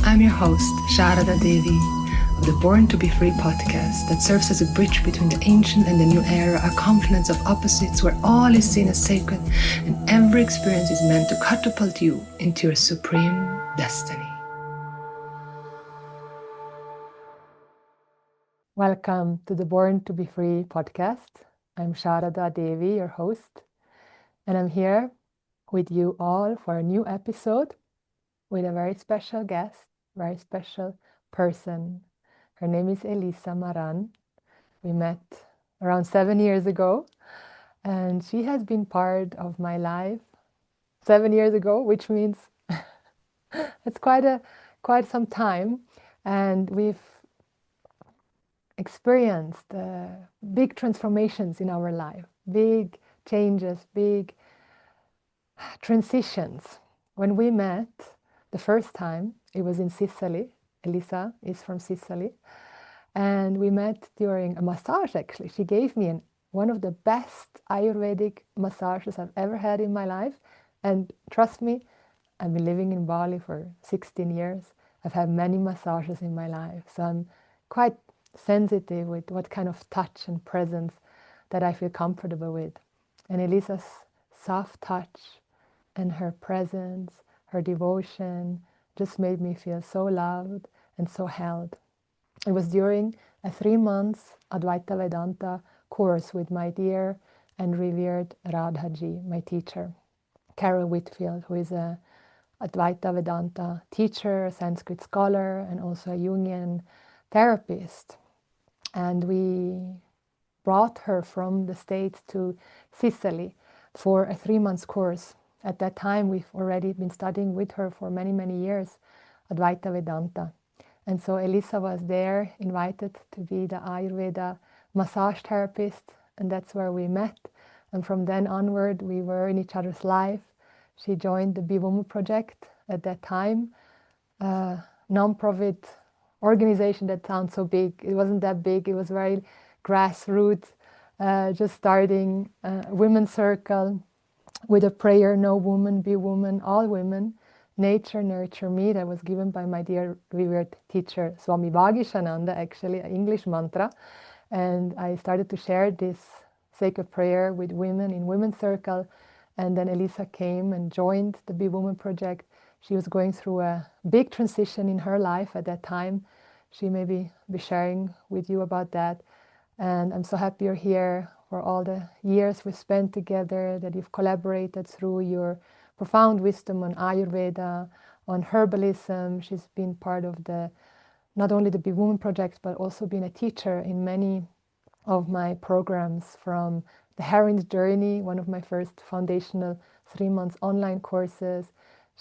I'm your host, Sharada Devi, of the Born to be Free podcast that serves as a bridge between the ancient and the new era, a confluence of opposites where all is seen as sacred and every experience is meant to catapult you into your supreme destiny. Welcome to the Born to be Free podcast. I'm Sharada Devi, your host, and I'm here with you all for a new episode with a very special guest, very special person. Her name is Elisa Maran. We met around 7 years ago, and she has been part of my life 7 years ago, which means it's quite some time, and we've experienced big transformations in our life, big changes, big transitions. When we met the first time, it was in Sicily. Elisa is from Sicily. And we met during a massage, actually. She gave me one of the best Ayurvedic massages I've ever had in my life. And trust me, I've been living in Bali for 16 years. I've had many massages in my life. So I'm quite sensitive with what kind of touch and presence that I feel comfortable with. And Elisa's soft touch and her presence, her devotion just made me feel so loved and so held. It was during a 3-month Advaita Vedānta course with my dear and revered Radhaji, my teacher, Carol Whitfield, who is a Advaita Vedānta teacher, a Sanskrit scholar, and also a Jungian therapist. And we brought her from the States to Sicily for a 3-month course. At that time, we've already been studying with her for many, many years, Advaita Vedānta. And so Elisa was there, invited to be the Ayurveda massage therapist, and that's where we met. And from then onward, we were in each other's life. She joined the Be Woman project at that time, a non-profit organization that sounds so big. It wasn't that big. It was very grassroots, just starting a women's circle with a prayer, no woman, be woman, all women, nature, nurture me, that was given by my dear revered teacher, Swami Vagishananda, actually, an English mantra. And I started to share this sacred prayer with women in women's circle. And then Elisa came and joined the Be Woman project. She was going through a big transition in her life at that time. She may be sharing with you about that. And I'm so happy you're here for all the years we've spent together, that you've collaborated through your profound wisdom on Ayurveda, on herbalism. She's been part of not only the Be Woman project, but also been a teacher in many of my programs, from the Heroine's Journey, one of my first foundational 3-month online courses.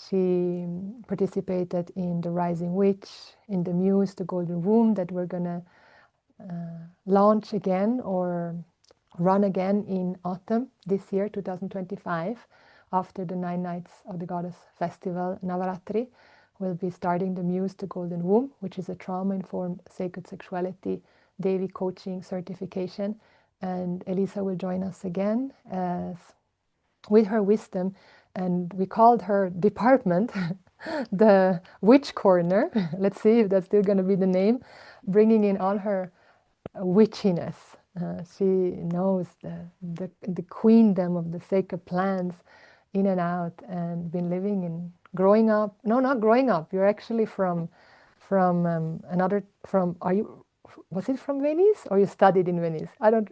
She participated in the Rising Witch, in the Muse, the Golden Womb, that we're going to launch again or run again in autumn this year, 2025, after the 9 Nights of the Goddess Festival, Navaratri. We'll be starting the Muse, the Golden Womb, which is a trauma-informed sacred sexuality Devi coaching certification. And Elisa will join us again with her wisdom. And we called her department the Witch Corner. Let's see if that's still going to be the name, bringing in all her witchiness. She knows the queendom of the sacred plants in and out, and been living in growing up. No, not growing up. You're actually from are you, was it from Venice, or you studied in Venice? I don't,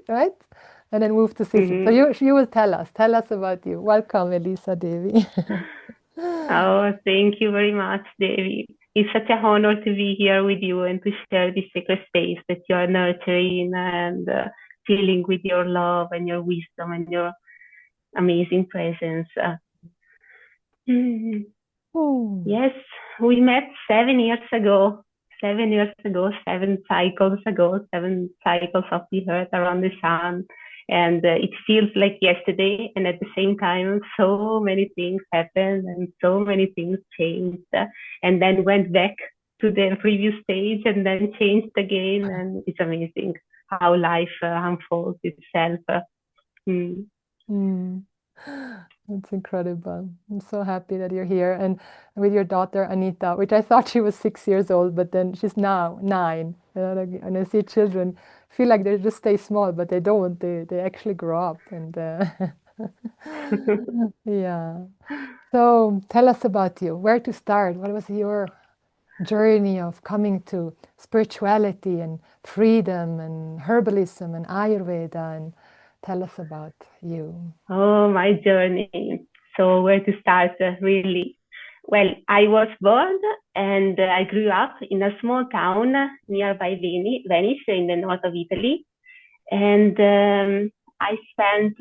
right? And then moved to Sicily. Mm-hmm. So you will tell us about you. Welcome, Elisa Devi. Oh, thank you very much, Devi. It's such an honor to be here with you and to share this sacred space that you are nurturing and filling with your love and your wisdom and your amazing presence. Yes, we met 7 years ago. 7 years ago, 7 cycles ago, 7 cycles of the earth around the sun. And it feels like yesterday, and at the same time, so many things happened and so many things changed, and then went back to the previous stage and then changed again. And it's amazing how life unfolds itself. It's incredible. I'm so happy that you're here and with your daughter Anita, which I thought she was 6 years old, but then she's now 9. And I see children feel like they just stay small, but they don't. They actually grow up. And yeah. So tell us about you. Where to start? What was your journey of coming to spirituality and freedom and herbalism and Ayurveda? And tell us about you. Oh, my journey. So where to start, really? Well, I was born and I grew up in a small town nearby Venice in the north of Italy. And I spent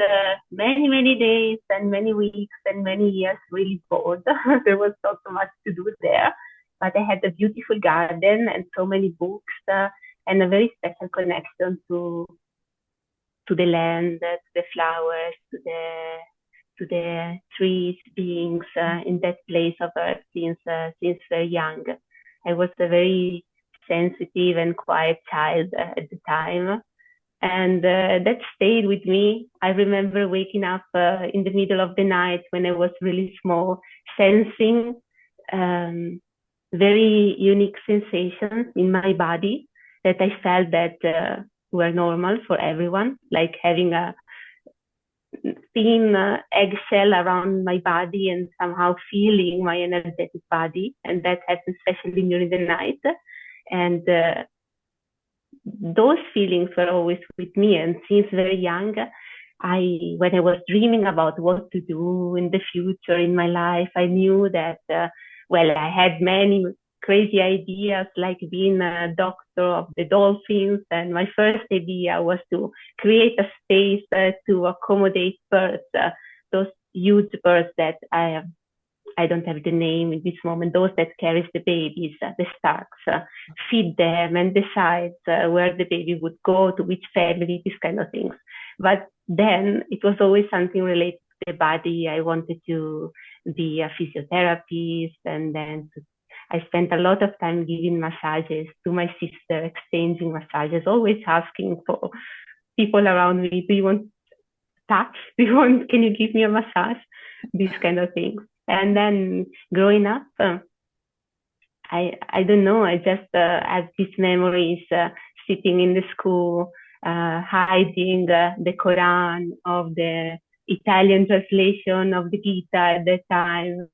many days and many weeks and many years really bored. There was not so much to do there, but I had a beautiful garden and so many books and a very special connection to the land, to the flowers, to the trees, beings in that place of earth since very young. I was a very sensitive and quiet child at the time, and that stayed with me. I remember waking up in the middle of the night when I was really small, sensing very unique sensations in my body that I felt that were normal for everyone, like having a thin eggshell around my body and somehow feeling my energetic body. And that happens especially during the night. And those feelings were always with me. And since very young, when I was dreaming about what to do in the future in my life, I knew that, I had many crazy ideas like being a doctor of the dolphins. And my first idea was to create a space to accommodate birds, those huge birds that I don't have the name in this moment, those that carries the babies, the starks, feed them and decide where the baby would go, to which family, these kind of things. But then it was always something related to the body. I wanted to be a physiotherapist, and then I spent a lot of time giving massages to my sister, exchanging massages, always asking for people around me, do you want touch? Can you give me a massage? These kind of things. And then growing up, I don't know, I just have these memories sitting in the school, hiding the Quran of the Italian translation of the Gita at that time,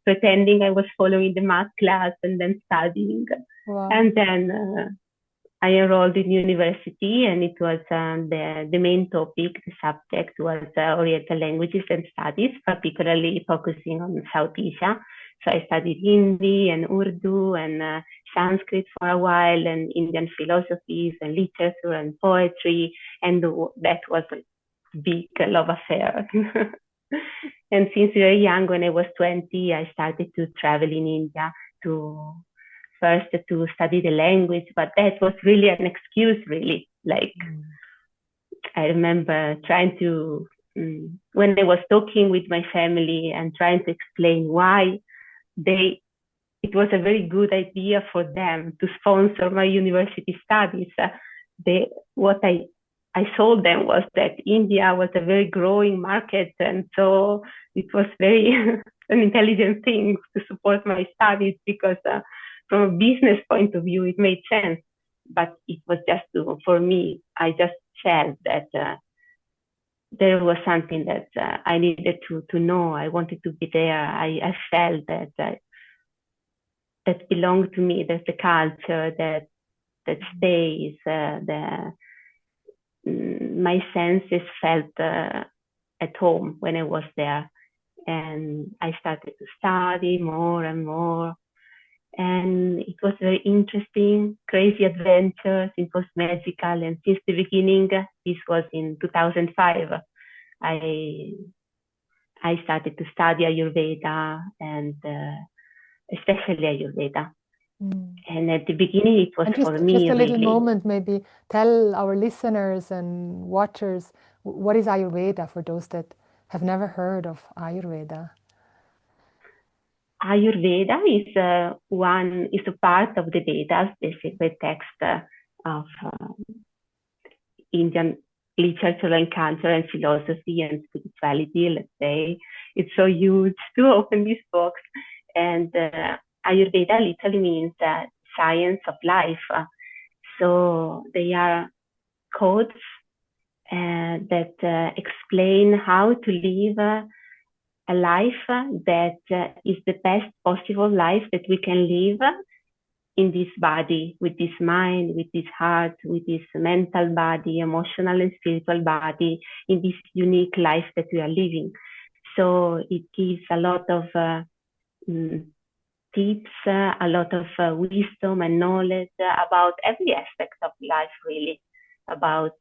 pretending I was following the math class and then studying. Wow. And then I enrolled in university, and it was the main topic, the subject was Oriental languages and studies, particularly focusing on South Asia. So I studied Hindi and Urdu and Sanskrit for a while, and Indian philosophies and literature and poetry, and that was a big love affair. And since very young, when I was 20, I started to travel in India first to study the language, but that was really an excuse, really. Like, I remember trying to, when I was talking with my family and trying to explain why it was a very good idea for them to sponsor my university studies. What I told them was that India was a very growing market, and so it was very an intelligent thing to support my studies, because from a business point of view, it made sense. But it was just for me, I just felt that there was something that I needed to know. I wanted to be there. I felt that that belonged to me. There's the culture that stays. My senses felt at home when I was there, and I started to study more and more. And it was very interesting, crazy adventures. It was magical. And since the beginning, this was in 2005, I started to study Ayurveda, and especially Ayurveda. And at the beginning, it was for me just a little really. moment, maybe tell our listeners and watchers, what is Ayurveda for those that have never heard of Ayurveda? Ayurveda is a part of the Vedas, the sacred text of Indian literature and culture and philosophy and spirituality, let's say. It's so huge to open these books. And Ayurveda literally means science of life. So they are codes that explain how to live a life that is the best possible life that we can live in this body, with this mind, with this heart, with this mental body, emotional and spiritual body, in this unique life that we are living. So it gives a lot of tips, a lot of wisdom and knowledge about every aspect of life, really, about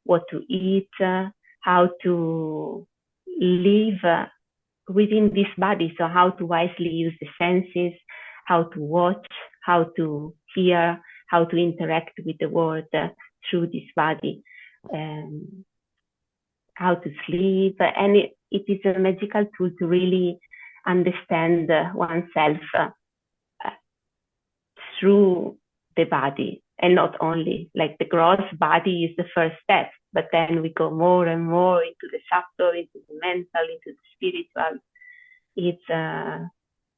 what to eat, how to live within this body. So how to wisely use the senses, how to watch, how to hear, how to interact with the world through this body, how to sleep. And it is a magical tool to really understand oneself through the body. And not only, like, the gross body is the first step, but then we go more and more into the subtle, into the mental, into the spiritual.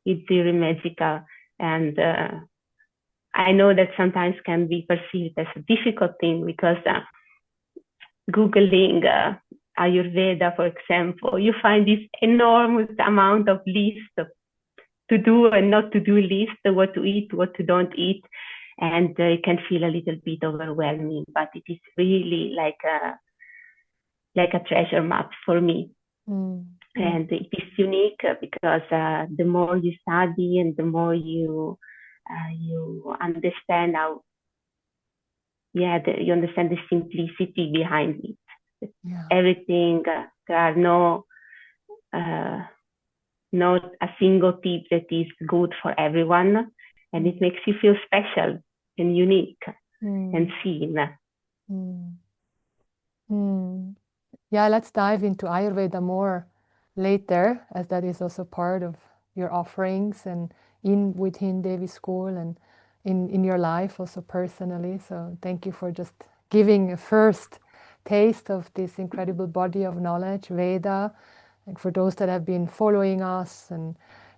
It's really magical. And I know that sometimes can be perceived as a difficult thing, because Googling Ayurveda, for example, you find this enormous amount of lists to do and not to do list, what to eat, what to don't eat. And it can feel a little bit overwhelming, but it is really like a treasure map for me. And it is unique because the more you study and the more you understand how, you understand the simplicity behind it. Everything, there are not a single tip that is good for everyone, and it makes you feel special and unique and seen. Yeah, let's dive into Ayurveda more later, as that is also part of your offerings and within Devi School and in your life also personally. So thank you for just giving a first taste of this incredible body of knowledge, Veda. And for those that have been following us and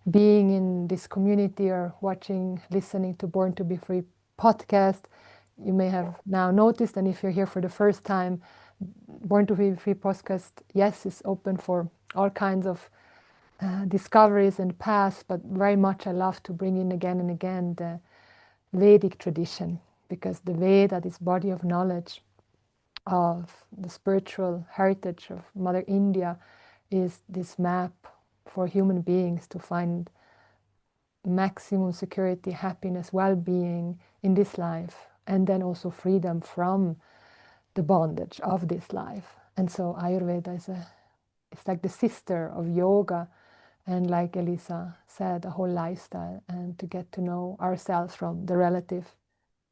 being in this community or watching, listening to Born to be Free podcast, you may have now noticed, and if you're here for the first time, Born to be Free podcast, yes, is open for all kinds of discoveries and paths, but very much I love to bring in again and again the Vedic tradition, because the Veda, this body of knowledge of the spiritual heritage of Mother India, is this map for human beings to find maximum security, happiness, well-being in this life, and then also freedom from the bondage of this life. And so Ayurveda it's like the sister of yoga, and like Elisa said, a whole lifestyle, and to get to know ourselves from the relative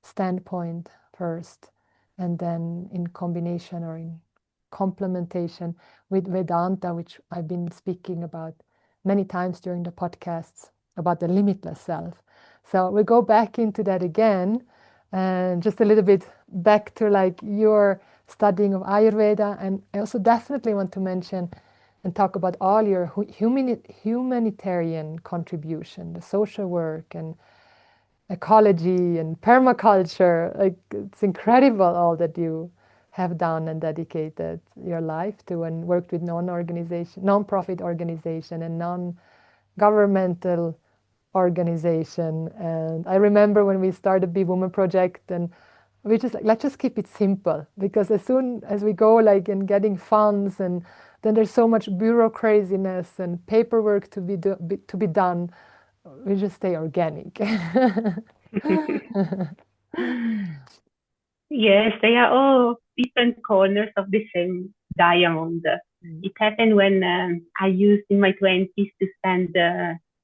standpoint first, and then in combination or in complementation with Vedānta, which I've been speaking about many times during the podcasts, about the limitless self. So we go back into that again, and just a little bit back to like your studying of Ayurveda. And I also definitely want to mention and talk about all your humanitarian contribution, the social work and ecology and permaculture. Like, it's incredible all that you have done and dedicated your life to, and worked with non-profit organization and non-governmental organization. And I remember when we started Be Woman Project, and we just like, let's just keep it simple, because as soon as we go like in getting funds, and then there's so much bureaucraziness and paperwork to be done, we just stay organic. Yes, they are all different corners of the same diamond. It happened when I used in my 20s to spend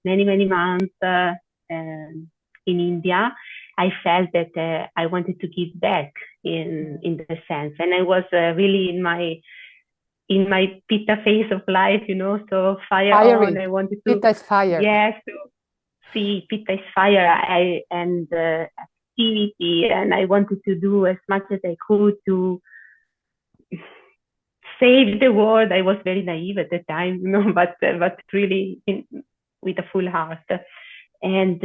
many months in India. I felt that I wanted to give back in the sense, and I was really in my pitta phase of life, so fire on. I wanted to. Pitta is fire. Yes, to see pitta is fire. And activity, and I wanted to do as much as I could to save the world. I was very naive at the time, but really with a full heart. And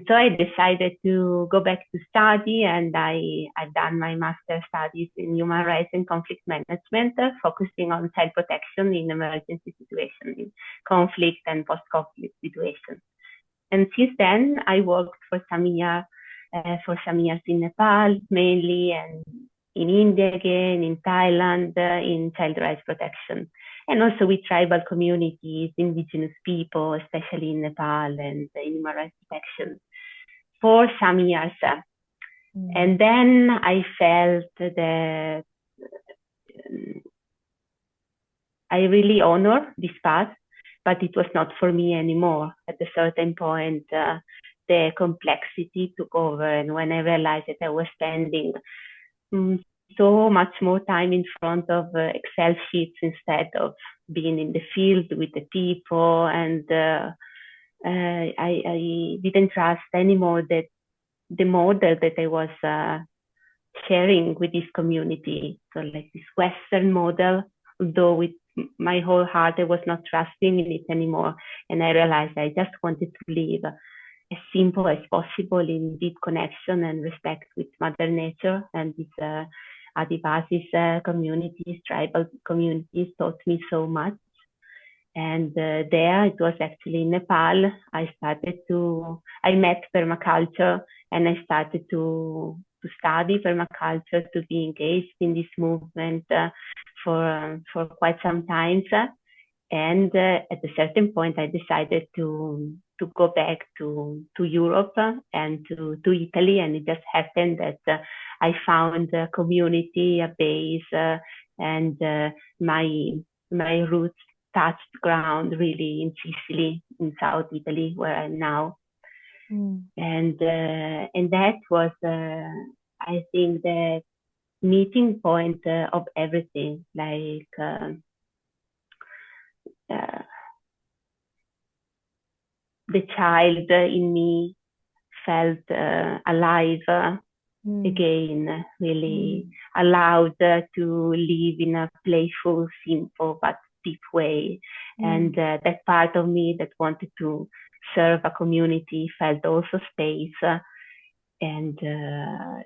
so I decided to go back to study, and I've done my master's studies in human rights and conflict management, focusing on self-protection in emergency situations, in conflict and post-conflict situations. And since then, I worked for some years in Nepal, mainly, and in India again, in Thailand, in child rights protection, and also with tribal communities, indigenous people, especially in Nepal, and in human rights protection for some years. And then I felt that I really honor this path, but it was not for me anymore. At a certain point, the complexity took over, and when I realized that I was spending so much more time in front of Excel sheets instead of being in the field with the people, and I didn't trust anymore that the model that I was sharing with this community, so like this Western model, although with my whole heart I was not trusting in it anymore, and I realized I just wanted to live as simple as possible in deep connection and respect with Mother Nature. And these Adivasis communities, tribal communities, taught me so much. And there, it was actually in Nepal, I met permaculture, and I started to study permaculture, to be engaged in this movement for quite some time. And at a certain point, I decided to go back to Europe and to Italy. And it just happened that I found a community, a base, and my roots touched ground really in Sicily, in South Italy, where I'm now. And that was, I think, the meeting point of everything. Like the child in me felt alive again, really allowed to live in a playful, simple, but deep way. And that part of me that wanted to serve a community felt also space. And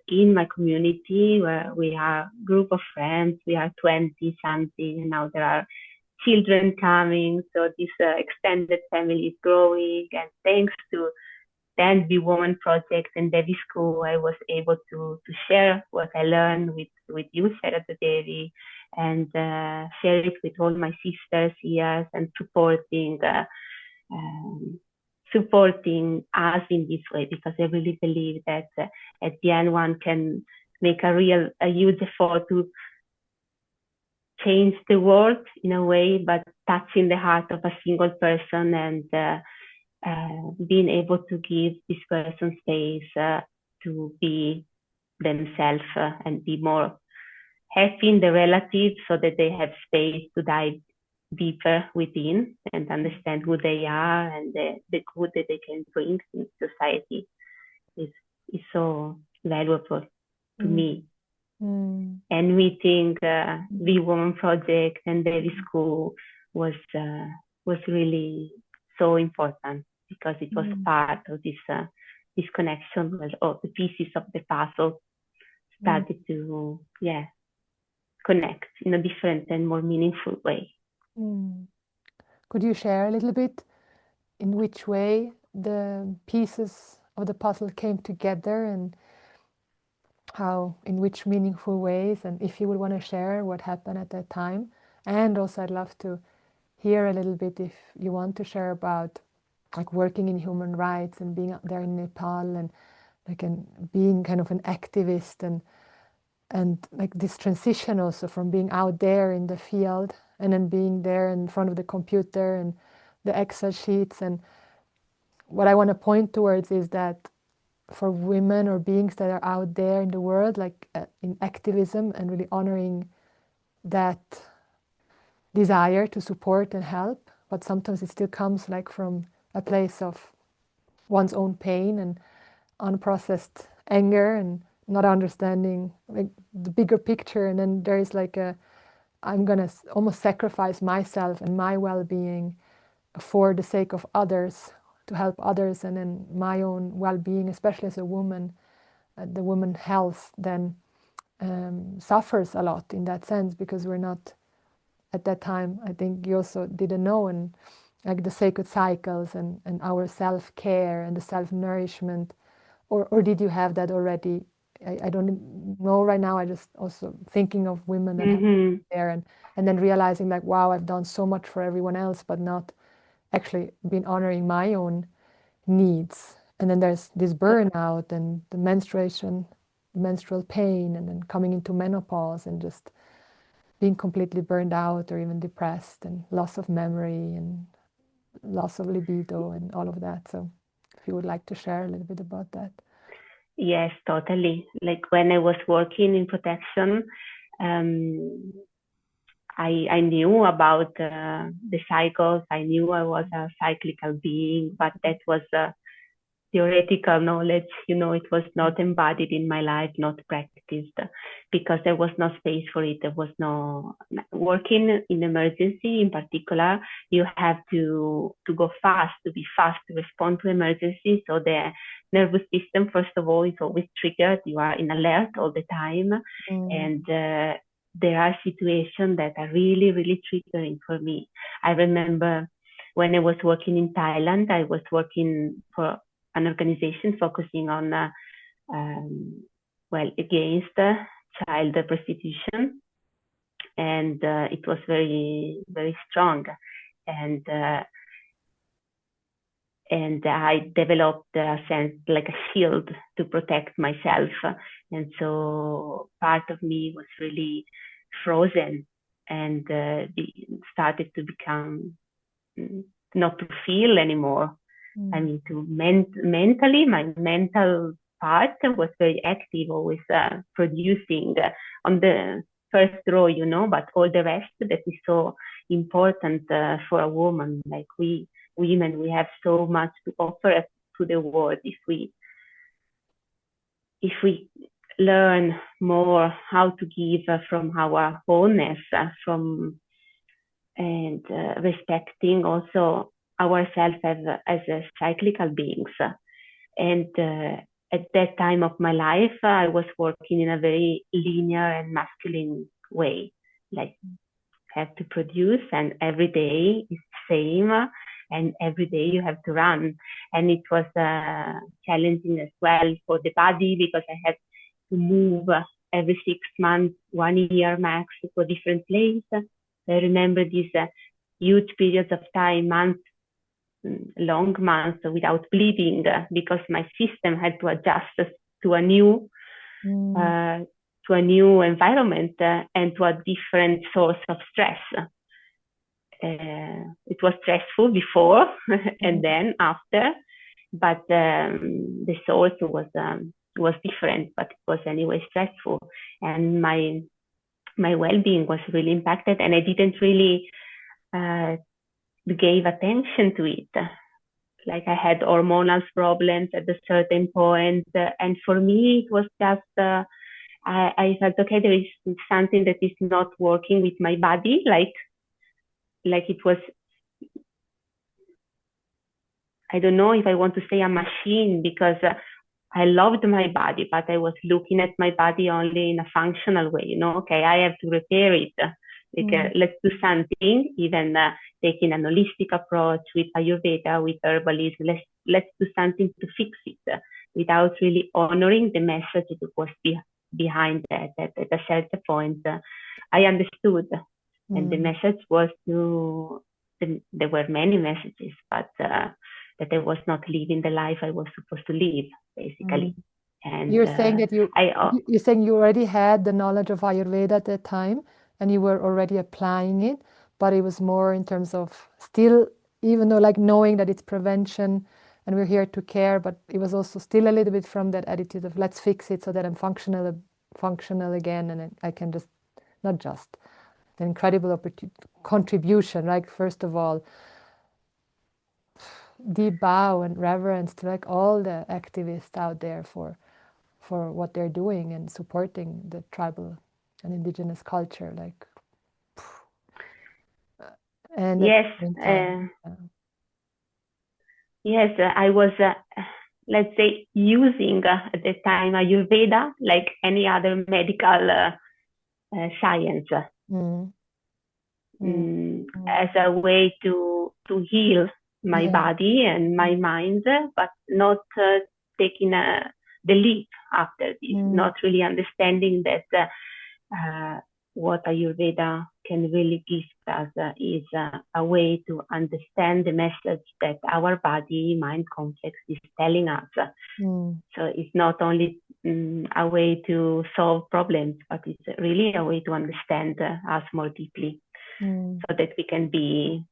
in my community, where we are a group of friends, we are 20 something, and now there are children coming. So this extended family is growing. And thanks to then the Woman Project and Devi School, I was able to share what I learned with you, Sarah Devi, and share it with all my sisters here, and supporting us in this way, because I really believe that at the end one can make a huge effort to change the world in a way, but touching the heart of a single person, and being able to give this person space to be themselves and be more happy in the relative, so that they have space to dive deeper within and understand who they are, and the good that they can bring in society is so valuable to me. And meeting the Woman Project and the School was really so important, because it was part of this connection where all the pieces of the puzzle started to connect in a different and more meaningful way. Could you share a little bit in which way the pieces of the puzzle came together, and how, in which meaningful ways, and if you would want to share what happened at that time? And also I'd love to hear a little bit, if you want to share, about like working in human rights and being out there in Nepal, and like being kind of an activist, and like this transition also from being out there in the field and then being there in front of the computer and the Excel sheets. And what I want to point towards is that for women or beings that are out there in the world, like in activism, and really honoring that desire to support and help, but sometimes it still comes like from a place of one's own pain and unprocessed anger, and not understanding like the bigger picture. And then there is like a I'm going to almost sacrifice myself and my well-being for the sake of others, to help others, and then my own well-being, especially as a woman, the woman health then suffers a lot in that sense, because we're not, at that time, I think you also didn't know, and like the sacred cycles and our self-care and the self-nourishment, or did you have that already? I don't know right now. I just also thinking of women that have there, and then realizing like, wow, I've done so much for everyone else, but not actually been honoring my own needs. And then there's this burnout and the menstrual pain, and then coming into menopause and just being completely burned out or even depressed, and loss of memory and loss of libido and all of that. So if you would like to share a little bit about that. Yes, totally. Like when I was working in protection, I knew about the cycles. I knew I was a cyclical being, but that was theoretical knowledge. It was not embodied in my life, not practiced, because there was no space for it. There was no working in emergency. In particular, you have to go fast, to be fast, to respond to emergency. So the nervous system, first of all, is always triggered. You are in alert all the time, and there are situations that are really, really triggering for me. I remember when I was working in Thailand, I was working for an organization focusing on, against child prostitution, and it was very, very strong, and I developed a sense like a shield to protect myself, and so part of me was really frozen and started to become not to feel anymore. I mean, mentally, my mental part was very active, always producing on the first row, but all the rest that is so important for a woman. Like we women, we have so much to offer to the world if we learn more how to give from our wholeness, and respecting also ourselves as cyclical beings. And at that time of my life, I was working in a very linear and masculine way, like have to produce, and every day is the same, and every day you have to run. And it was challenging as well for the body, because I had to move every 6 months, 1 year max, to a different place. I remember these huge periods of time, long months without bleeding, because my system had to adjust to a new environment and to a different source of stress. It was stressful before and then after, but the source was different, but it was anyway stressful, and my well-being was really impacted, and I didn't really gave attention to it. Like I had hormonal problems at a certain point, and for me it was just I felt, okay, there is something that is not working with my body, like it was, I don't know if I want to say a machine, because I loved my body, but I was looking at my body only in a functional way. Okay, I have to repair it. Let's do something, even taking an holistic approach with Ayurveda, with herbalism. Let's do something to fix it, without really honoring the message that was behind that. At a certain point, I understood, and the message was there were many messages, but that I was not living the life I was supposed to live, basically. And you're saying that you're saying you already had the knowledge of Ayurveda at that time, and you were already applying it, but it was more in terms of still, even though like knowing that it's prevention and we're here to care, but it was also still a little bit from that attitude of let's fix it so that I'm functional again, and I can just, not just, the incredible contribution, like first of all, deep bow and reverence to like all the activists out there for what they're doing and supporting the tribal and indigenous culture. Like and Yes, at the same time, yes, I was, let's say, using at the time Ayurveda like any other medical science mm, mm, as a way to heal my yeah, body and my mind, but not taking the leap after this, not really understanding that what Ayurveda can really give us is a way to understand the message that our body-mind complex is telling us. So it's not only a way to solve problems, but it's really a way to understand us more deeply, so that we can be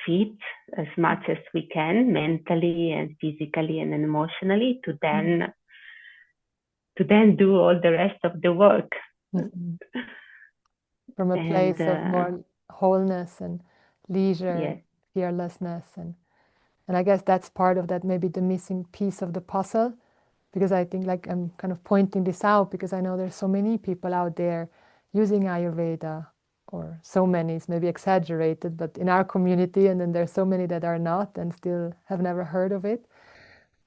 fit as much as we can, mentally and physically and emotionally, to then do all the rest of the work. From a place of more wholeness and leisure, fearlessness, and I guess that's part of that, maybe the missing piece of the puzzle, because I think, like, I'm kind of pointing this out because I know there's so many people out there using Ayurveda, or so many, it's maybe exaggerated, but in our community, and then there's so many that are not and still have never heard of it.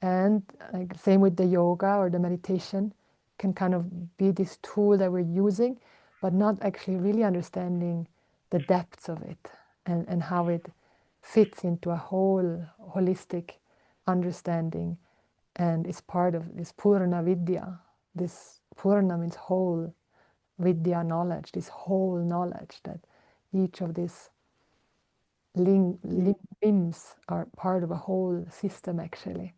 And like, same with the yoga or the meditation, can kind of be this tool that we're using, but not actually really understanding the depths of it, and how it fits into a whole holistic understanding, and is part of this Purna Vidya. This Purna means whole, Vidya, knowledge, this whole knowledge, that each of these limbs are part of a whole system, actually.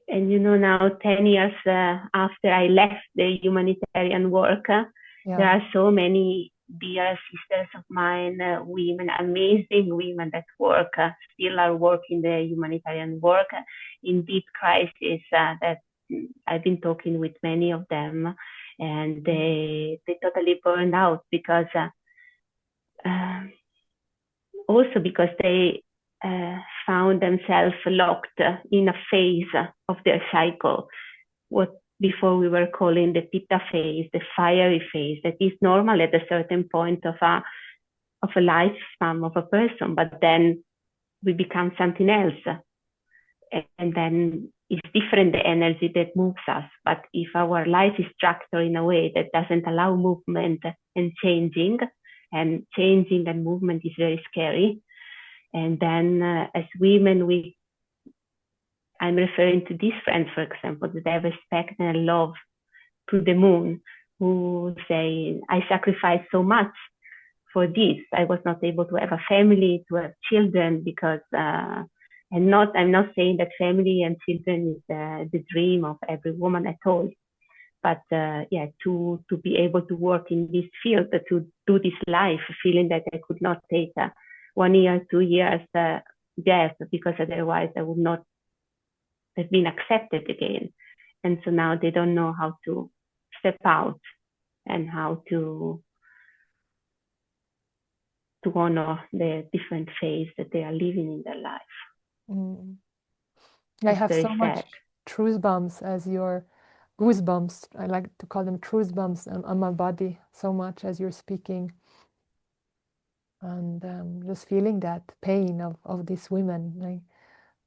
And now 10 years after I left the humanitarian work, there are so many dear sisters of mine, women, amazing women that still are working the humanitarian work in deep crisis, that I've been talking with many of them, and they totally burned out because also because they found themselves locked in a phase of their cycle, what before we were calling the pitta phase, the fiery phase, that is normal at a certain point of a lifespan of a person, but then we become something else, and then it's different, the energy that moves us. But if our life is structured in a way that doesn't allow movement and changing and movement is very scary. And then as women, I'm referring to these friends, for example, that I respect and love to the moon, who say, I sacrificed so much for this. I was not able to have a family, to have children, because I'm not saying that family and children is the dream of every woman at all. But to be able to work in this field, to do this life, feeling that I could not take 1 year, 2 years death, because otherwise I would not have been accepted again. And so now they don't know how to step out and how to honor the different phase that they are living in their life. I have so much truth bumps as your goosebumps. I like to call them truth bumps on my body so much as you're speaking. And just feeling that pain of these women, like,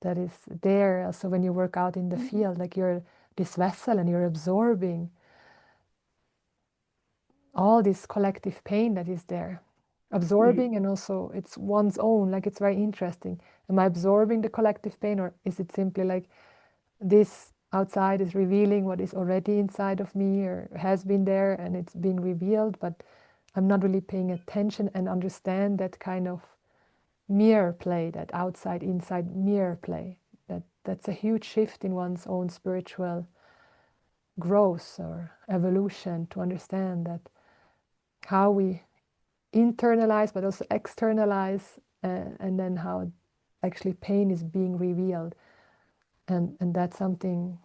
that is there. So when you work out in the field, like, you're this vessel and you're absorbing all this collective pain that is there. Absorbing, and also it's one's own, like, it's very interesting. Am I absorbing the collective pain, or is it simply like this outside is revealing what is already inside of me or has been there and it's being revealed, but I'm not really paying attention and understand that kind of mirror play, that outside inside mirror play, that's a huge shift in one's own spiritual growth or evolution, to understand that how we internalize but also externalize, and then how actually pain is being revealed, and that's something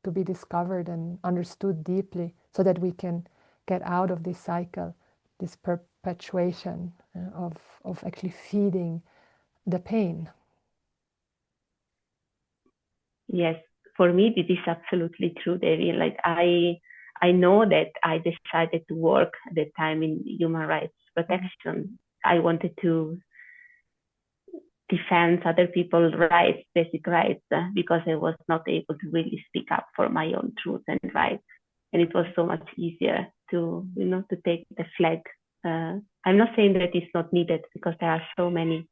to be discovered and understood deeply, so that we can get out of this cycle, this perpetuation of actually feeding the pain. Yes, for me this is absolutely true, Devi. Like, I I know that I decided to work at the time in human rights protection. I wanted to defend other people's rights, basic rights, because I was not able to really speak up for my own truth and rights. And it was so much easier to, to take the flag. I'm not saying that it's not needed, because there are so many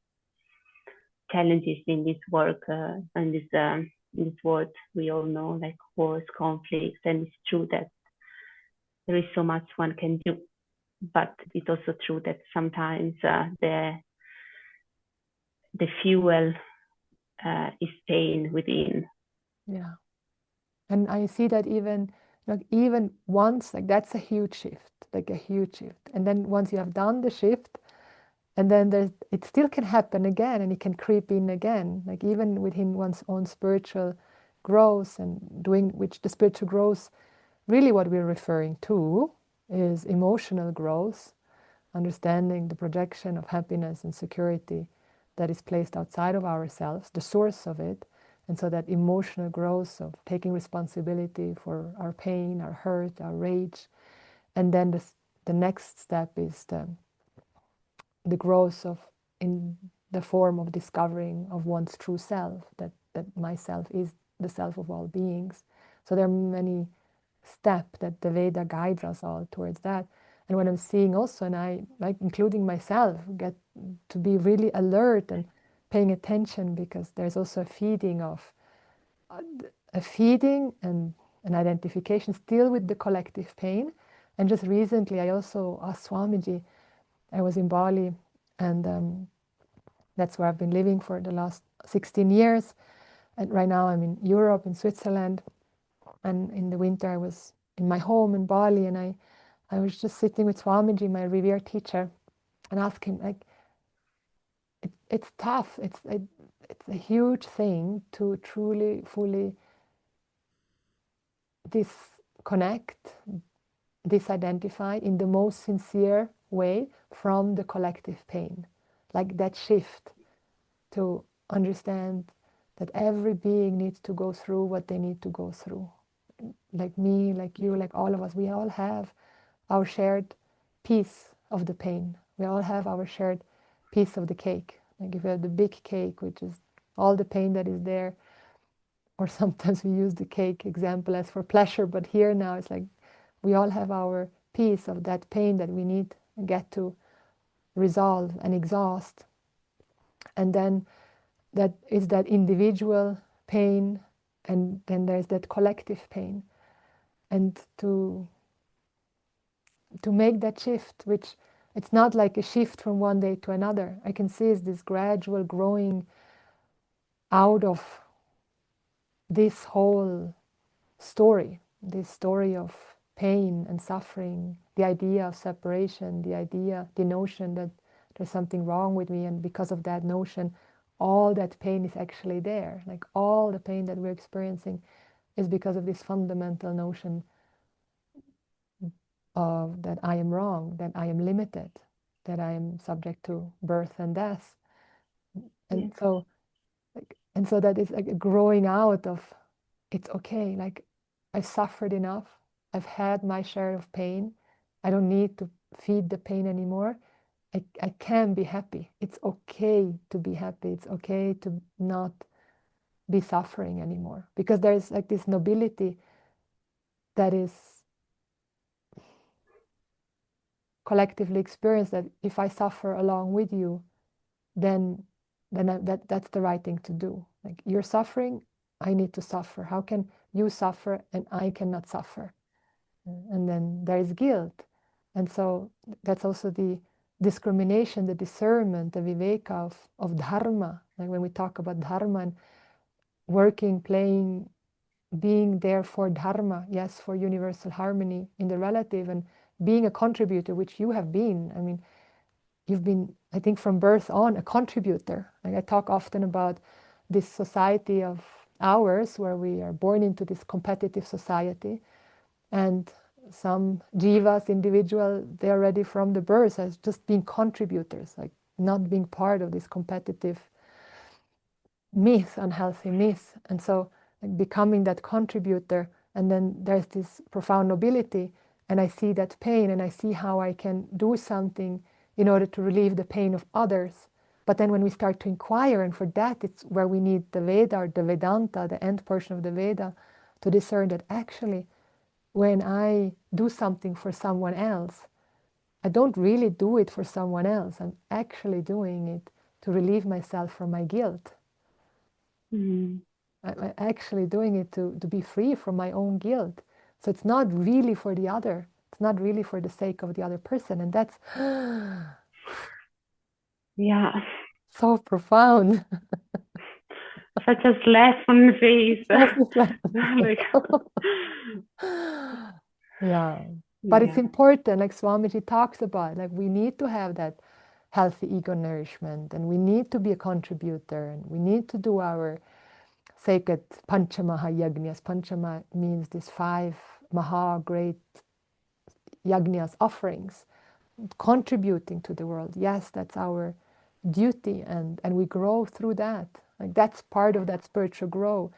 challenges in this work and in this world. We all know, like wars, conflicts, and it's true that there is so much one can do. But it's also true that sometimes the fuel is pain within. Yeah. And I see that even once, like that's a huge shift, like a huge shift. And then once you have done the shift, and then it still can happen again, and it can creep in again, like even within one's own spiritual growth and doing, which the spiritual growth, really what we're referring to is emotional growth, understanding the projection of happiness and security that is placed outside of ourselves, the source of it. And so that emotional growth of taking responsibility for our pain, our hurt, our rage. And then the next step is the growth of in the form of discovering of one's true self, that myself is the self of all beings. So there are many steps that the Veda guides us all towards that. And what I'm seeing also, and I, like including myself, get to be really alert and paying attention, because there's also a feeding and an identification still with the collective pain. And just recently I also asked Swamiji, I was in Bali, and that's where I've been living for the last 16 years. And right now I'm in Europe, in Switzerland. And in the winter I was in my home in Bali, and I was just sitting with Swamiji, my revered teacher, and asked him, like, it's tough. It's a huge thing to truly, fully disconnect, disidentify in the most sincere way from the collective pain. Like that shift to understand that every being needs to go through what they need to go through. Like me, like you, like all of us, we all have our shared piece of the pain. We all have our shared piece of the cake. Like if you have the big cake, which is all the pain that is there, or sometimes we use the cake example as for pleasure, but here now it's like we all have our piece of that pain that we need to get to resolve and exhaust. And then that is that individual pain, and then there's that collective pain. And to make that shift, which it's not like a shift from one day to another. I can see is this gradual growing out of this whole story, this story of pain and suffering, the idea of separation, the notion that there's something wrong with me, and because of that notion, all that pain is actually there. Like all the pain that we're experiencing is because of this fundamental notion of that I am wrong, that I am limited, that I am subject to birth and death. And so that is like a growing out of, it's okay, like I've suffered enough, I've had my share of pain, I don't need to feed the pain anymore. I can be happy. It's okay to be happy. It's okay to not be suffering anymore, because there's like this nobility that is collectively experienced, that if I suffer along with you, then that's the right thing to do. Like you're suffering, I need to suffer. How can you suffer and I cannot suffer? And then there is guilt. And so that's also the discrimination, the discernment, the viveka of dharma. Like when we talk about dharma and working, playing, being there for dharma, yes, for universal harmony in the relative, and being a contributor, which you have been. I mean, you've been, I think from birth on, a contributor. Like I talk often about this society of ours, where we are born into this competitive society, and some jivas, individual, they're already from the birth as just being contributors, like not being part of this competitive myth, unhealthy myth. And so like becoming that contributor And then there's this profound nobility, and I see that pain, and I see how I can do something in order to relieve the pain of others. But then when we start to inquire, and for that it's where we need the Veda or the Vedānta, the end portion of the Veda, to discern that actually when I do something for someone else, I don't really do it for someone else. I'm actually doing it to relieve myself from my guilt. I'm actually doing it to be free from my own guilt. So it's not really for the other. It's not really for the sake of the other person. And that's yeah, so profound. such a slap on the face. Like, yeah. But it's important, like Swamiji talks about, like we need to have that healthy ego nourishment, and we need to be a contributor, and we need to do our sacred Panchamaha yagnas. Panchama means these 5 Maha great yagnas, offerings, contributing to the world. Yes, that's our duty, and we grow through that. Like that's part of that spiritual grow,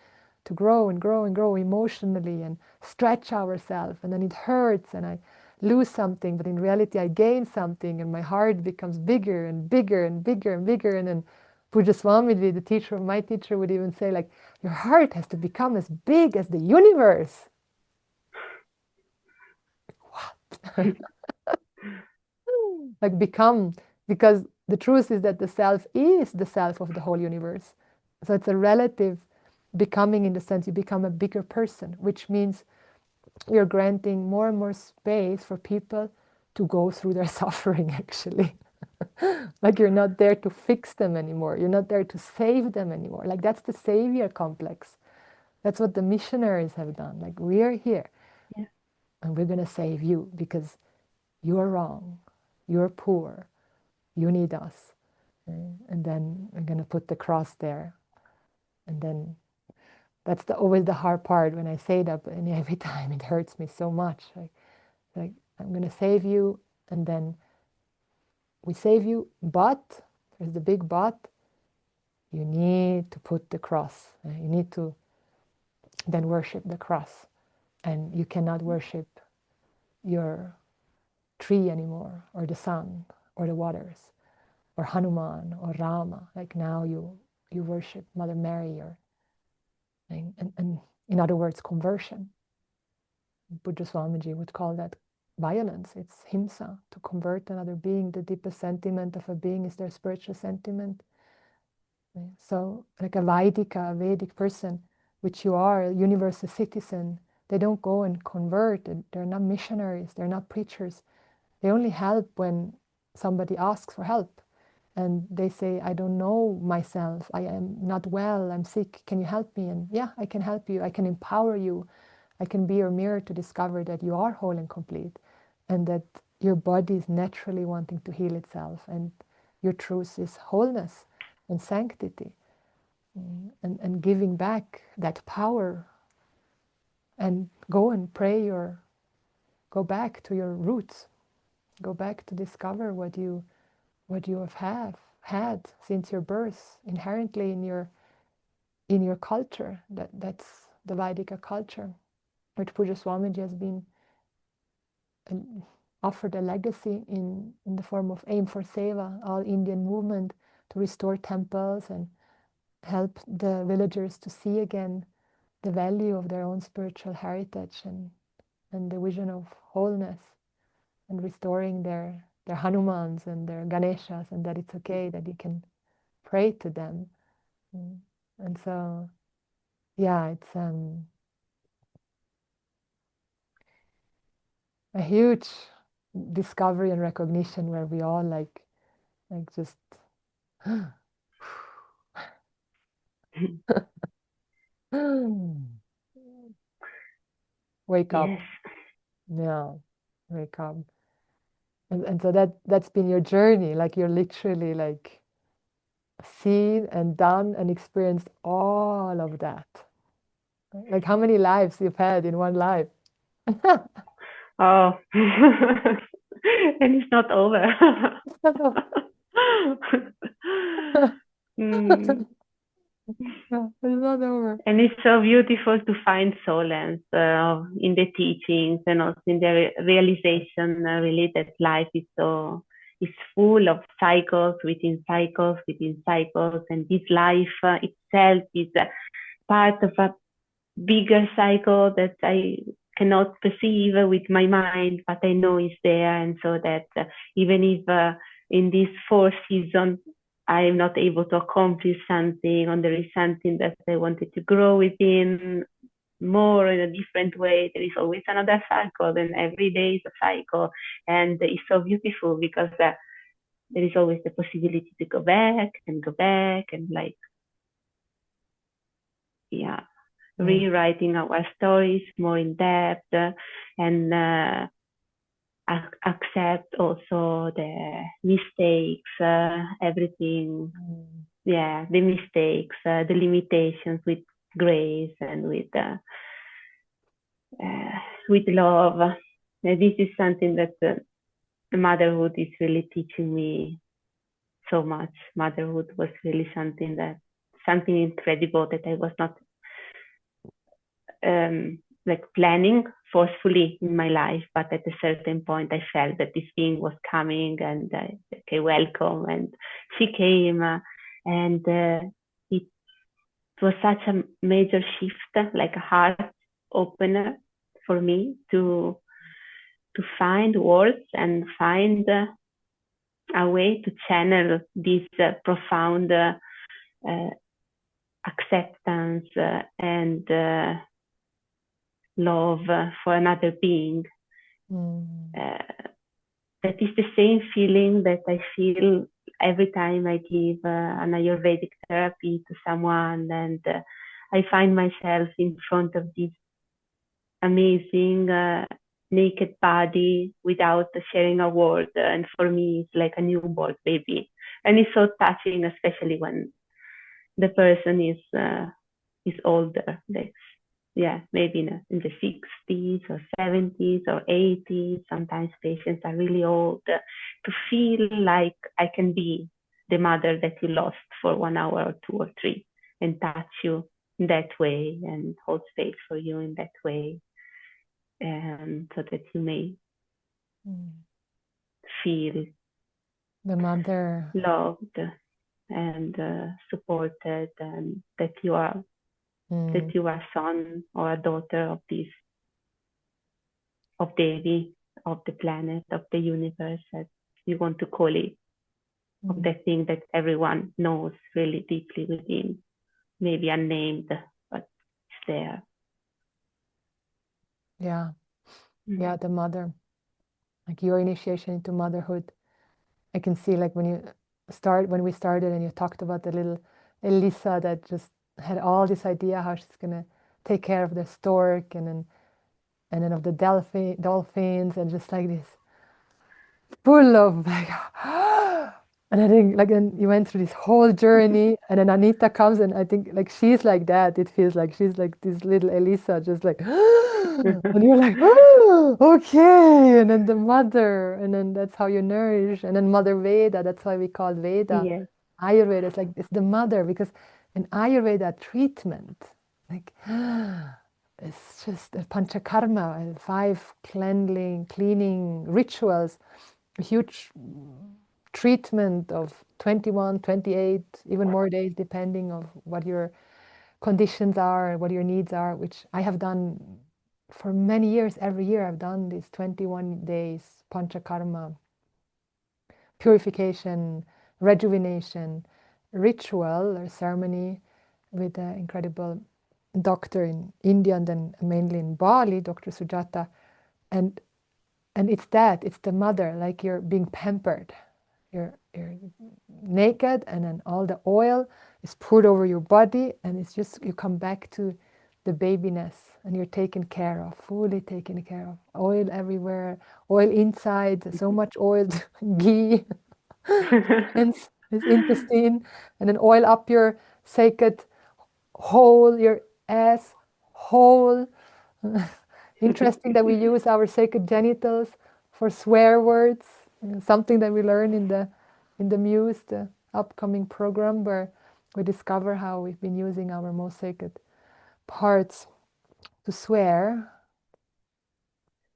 to grow and grow and grow emotionally and stretch ourselves, and then it hurts and I lose something, but in reality I gain something, and my heart becomes bigger and bigger and bigger and bigger. And then Puja Swamiji, the teacher of my teacher, would even say, like, your heart has to become as big as the universe. What? Like become, because the truth is that the self is the self of the whole universe. So it's a relative becoming, in the sense you become a bigger person, which means you're granting more and more space for people to go through their suffering, actually. Like you're not there to fix them anymore. You're not there to save them anymore. Like that's the savior complex. That's what the missionaries have done. Like, we're here, and we're going to save you because you're wrong, you're poor, you need us. And then I'm going to put the cross there. And then that's always the hard part when I say that, and every time it hurts me so much. Like I'm going to save you, and then we save you, but there's the big but. You need to put the cross. You need to then worship the cross. And you cannot worship your tree anymore, or the sun, or the waters, or Hanuman, or Rama. Like now you worship Mother Mary, or and in other words, conversion. Buddha Swamiji would call that violence. It's himsa, to convert another being. The deepest sentiment of a being is their spiritual sentiment. So like a Vedic person, which you are, a universal citizen, they don't go and convert. They're not missionaries, they're not preachers. They only help when somebody asks for help. And they say, I don't know myself, I am not well, I'm sick, can you help me? And yeah, I can help you, I can empower you, I can be your mirror to discover that you are whole and complete, and that your body is naturally wanting to heal itself, and your truth is wholeness and sanctity, and giving back that power, and go and pray, or go back to your roots, go back to discover what you have had since your birth, inherently in your culture. That's the Vedic culture, which Puja Swamiji has been offered a legacy in the form of Aim for Seva, all Indian movement to restore temples and help the villagers to see again the value of their own spiritual heritage, and the vision of wholeness, and restoring their Hanumans and their Ganeshas, and that it's okay, that you can pray to them. And so, yeah, it's a huge discovery and recognition, where we all like just wake up. Yeah, wake up. And so that's been your journey. Like you're literally like seen and done and experienced all of that. Like how many lives you've had in one life? Oh, and it's not over. No, it's not over. And it's so beautiful to find solace in the teachings and also in the realization, really, that life is full of cycles within cycles within cycles, and this life itself is part of a bigger cycle that I cannot perceive with my mind, but I know is there. And so that even if in this fourth season I'm not able to accomplish something, or there is something that I wanted to grow within more in a different way, there is always another cycle, and every day is a cycle. And it's so beautiful because there is always the possibility to go back and like, yeah, rewriting our stories more in depth, and accept also the mistakes, everything. Yeah, the mistakes, the limitations with grace and with love. This is something that motherhood is really teaching me so much. Motherhood was really something incredible that I was not like planning forcefully in my life, but at a certain point I felt that this being was coming, and okay, welcome. And she came, and it was such a major shift, like a heart opener for me to find words and find a way to channel this profound acceptance and love for another being. That is the same feeling that I feel every time I give an Ayurvedic therapy to someone, and I find myself in front of this amazing naked body without sharing a word. And for me, it's like a newborn baby. And it's so touching, especially when the person is older, like, yeah, maybe in the 60s or 70s or 80s. Sometimes patients are really old, to feel like I can be the mother that you lost for 1 hour or 2 or 3, and touch you in that way and hold space for you in that way, and so that you may feel the mother loved and supported, and that you are a son or a daughter of Devi, of the planet, of the universe, as you want to call it, of that thing that everyone knows really deeply within, maybe unnamed, but it's there. Yeah, the mother, like your initiation into motherhood. I can see, like, when we started and you talked about the little Elisa that just had all this idea how she's gonna take care of the stork and then of the dolphins, and just like this full of like and I think, like, and you went through this whole journey, and then Anita comes, and I think, like, she's like that. It feels like she's like this little Elisa, just like and you're like, oh, okay. And then the mother, and then that's how you nourish. And then Mother Veda, that's why we call Veda. Yes. Ayurveda, it's like, it's the mother, because in Ayurveda treatment, like, it's just a panchakarma, 5 cleaning rituals, a huge treatment of 21, 28, even more days, depending on what your conditions are, what your needs are, which I have done for many years. Every year I've done these 21 days panchakarma, purification, rejuvenation, ritual or ceremony with an incredible doctor in India, and then mainly in Bali, Dr. Sujata. And it's the mother, like, you're being pampered. You're naked, and then all the oil is poured over your body, and it's just, you come back to the babiness, and you're taken care of, fully taken care of. Oil everywhere, oil inside, so much oil, ghee, and his intestine, and then oil up your sacred hole, your ass hole. Interesting that we use our sacred genitals for swear words. Something that we learn in the Muse, the upcoming program, where we discover how we've been using our most sacred parts to swear.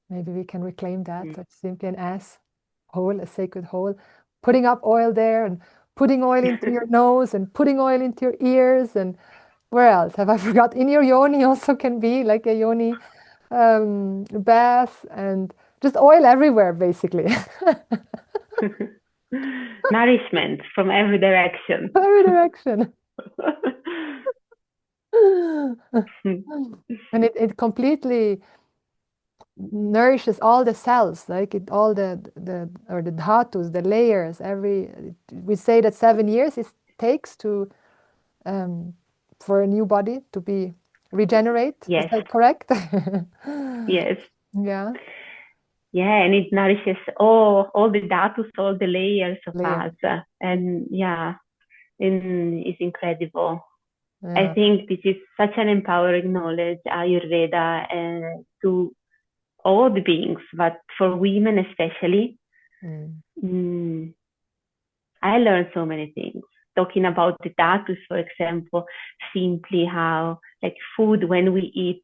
Maybe we can reclaim that. So it's simply an S hole, a sacred hole, putting up oil there and putting oil into your nose and putting oil into your ears. And where else have I forgot? In your yoni also can be like a yoni bath, and just oil everywhere, basically. Nourishment from every direction. Every direction. And it completely nourishes all the cells, like all the dhatus, the layers. We say that 7 years it takes to for a new body to be regenerate. Yes. Is that correct? Yes. Yeah. Yeah, and it nourishes all the dhatus, all the layers of us, and it's incredible. Yeah. I think this is such an empowering knowledge, Ayurveda, to all the beings, but for women especially. I learned so many things. Talking about the dhatus, for example, simply how, like, food, when we eat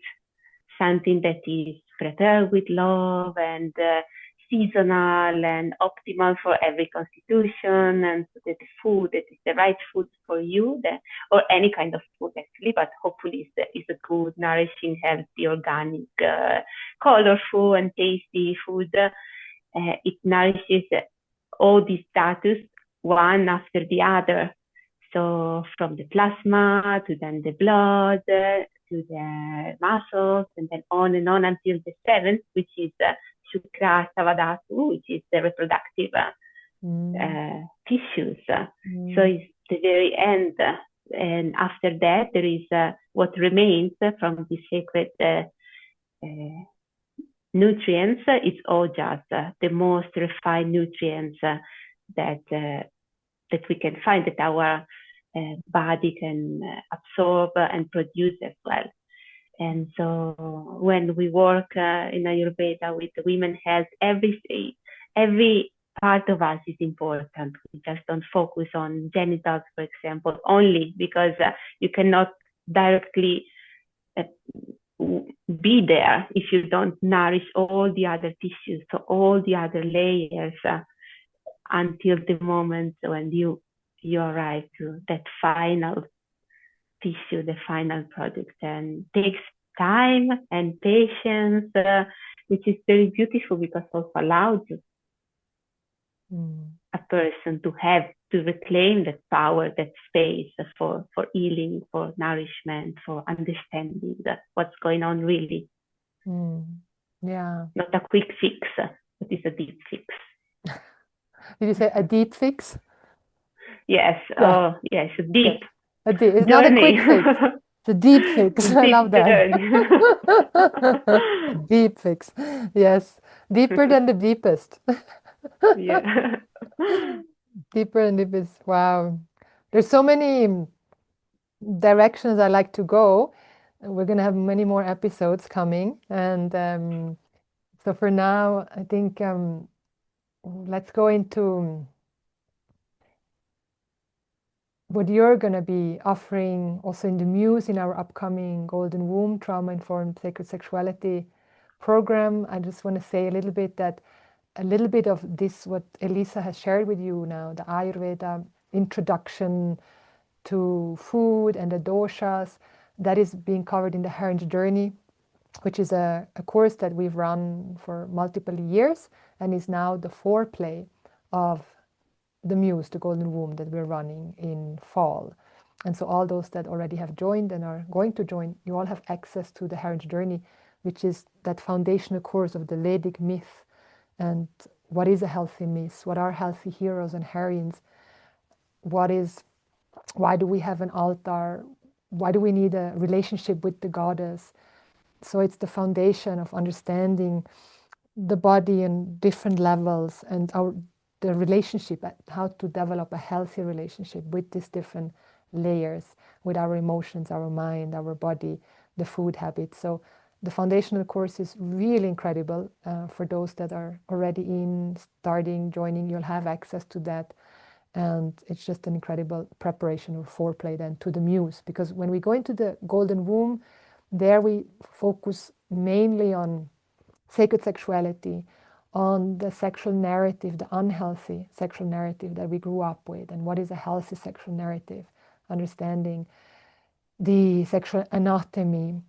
something that is prepared with love and seasonal and optimal for every constitution, and so that the food that is the right food for you, or any kind of food actually, but hopefully it's a good, nourishing, healthy, organic, colorful and tasty food. It nourishes all these dhatus one after the other. So from the plasma to then the blood to the muscles, and then on until the seventh, which is Shukra Savadhatu, which is the reproductive tissues. So it's the very end. And after that, there is what remains from the sacred nutrients. It's all just the most refined nutrients that we can find, that our body can absorb and produce as well. And so when we work in Ayurveda with women's health, every part of us is important. We just don't focus on genitals, for example, only because you cannot directly be there if you don't nourish all the other tissues, so all the other layers, until the moment when you arrive to that final tissue, the final product. And takes time and patience, which is very beautiful, because also allows a person to reclaim that power, that space for healing, for nourishment, for understanding what's going on really. Yeah. Not a quick fix, but it's a deep fix. Did you say a deep fix? Yes. Yeah. Oh, yes. A deep. Okay. It's not a quick fix. It's a deep fix. I love that. Deep fix. Yes. Deeper than the deepest. Yeah. Deeper than deepest. Wow. There's so many directions I like to go. We're going to have many more episodes coming. And so for now, I think let's go into what you're going to be offering also in the Muse, in our upcoming Golden Womb Trauma-Informed Sacred Sexuality program. I just want to say a little bit of this, what Elisa has shared with you now, the Ayurveda introduction to food and the doshas, that is being covered in the Heron's Journey, which is a course that we've run for multiple years and is now the foreplay of the Muse, the Golden Womb, that we're running in fall. And so all those that already have joined and are going to join, you all have access to the Heron's Journey, which is that foundational course of the Vedic myth and what is a healthy myth, what are healthy heroes and heroines, why do we have an altar, why do we need a relationship with the goddess. So it's the foundation of understanding the body in different levels and the relationship, how to develop a healthy relationship with these different layers, with our emotions, our mind, our body, the food habits. So the foundational course is really incredible. For those that are already starting, joining, you'll have access to that. And it's just an incredible preparation or foreplay then to the muse. Because when we go into the golden womb, there we focus mainly on sacred sexuality, on the sexual narrative, the unhealthy sexual narrative that we grew up with, and what is a healthy sexual narrative, understanding the sexual anatomy,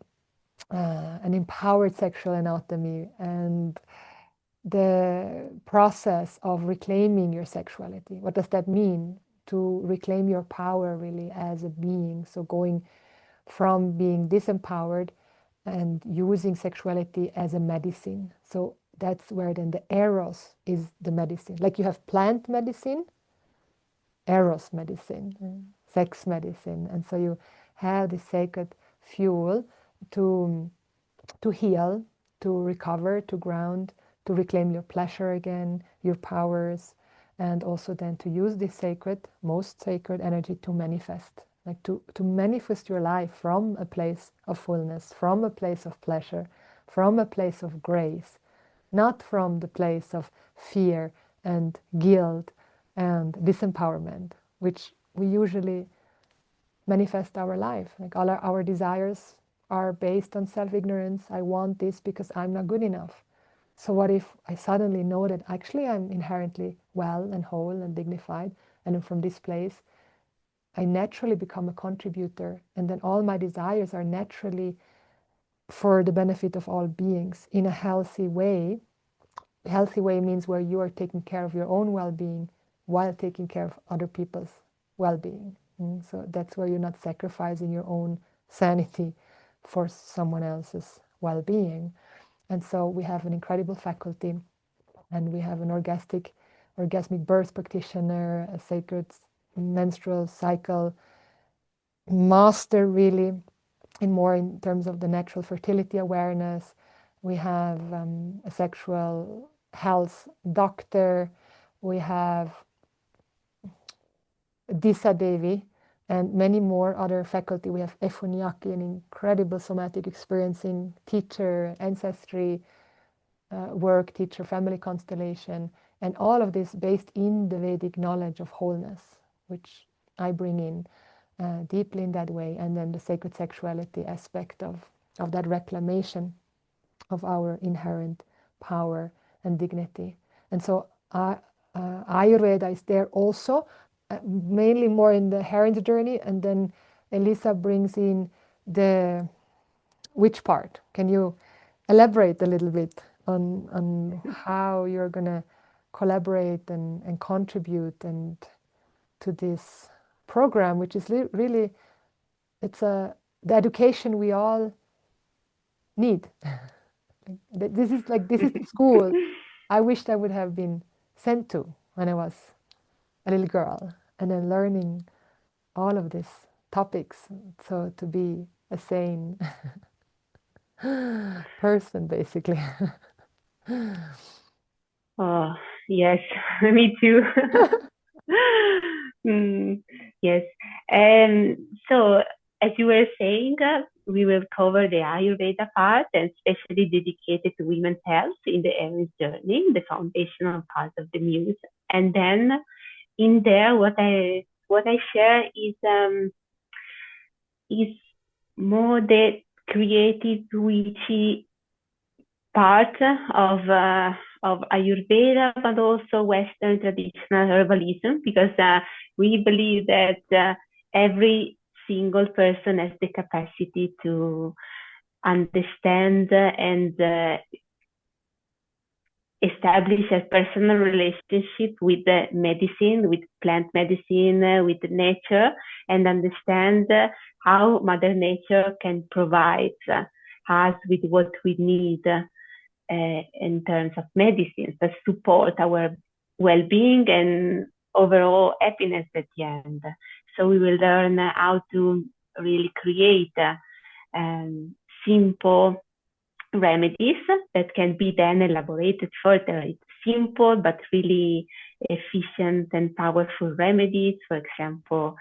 an empowered sexual anatomy, and the process of reclaiming your sexuality. What does that mean? To reclaim your power really as a being. So going from being disempowered and using sexuality as a medicine. So that's where then the eros is the medicine. Like you have plant medicine, eros medicine, sex medicine. And so you have the sacred fuel to heal, to recover, to ground, to reclaim your pleasure again, your powers, and also then to use this sacred, most sacred energy to manifest, like to manifest your life from a place of fullness, from a place of pleasure, from a place of grace, not from the place of fear and guilt and disempowerment, which we usually manifest our life. Like all our desires are based on self-ignorance. I want this because I'm not good enough. So what if I suddenly know that actually I'm inherently well and whole and dignified, and from this place I naturally become a contributor, and then all my desires are naturally for the benefit of all beings in a healthy way. Healthy way means where you are taking care of your own well-being while taking care of other people's well-being. So that's where you're not sacrificing your own sanity for someone else's well-being. And so we have an incredible faculty, and we have an orgasmic birth practitioner, a sacred menstrual cycle master, really, in terms of the natural fertility awareness. We have a sexual health doctor. We have Disa Devi and many more other faculty. We have Efuniaki, an incredible somatic experiencing teacher, ancestry work teacher, family constellation, and all of this based in the Vedic knowledge of wholeness, which I bring in deeply in that way, and then the sacred sexuality aspect of that reclamation of our inherent power and dignity. And so Ayurveda is there also, mainly more in the heron's journey, and then Elisa brings in the which part? Can you elaborate a little bit on how you're going to collaborate and contribute and to this program, which is really, it's the education we all need. This is the school I wished I would have been sent to when I was a little girl, and then learning all of these topics, so to be a sane person, basically. Oh, yes, me too. Yes. So, as you were saying, we will cover the Ayurveda part, and especially dedicated to women's health in the Aries journey, the foundational part of the muse. And then in there, what I share is more the creative, witchy part of Ayurveda, but also Western traditional herbalism, because we believe that every single person has the capacity to understand and establish a personal relationship with the medicine, with plant medicine, with nature, and understand how Mother Nature can provide us with what we need in terms of medicines that support our well-being and overall happiness at the end. So we will learn how to really create simple remedies that can be then elaborated further. It's simple but really efficient and powerful remedies, for example,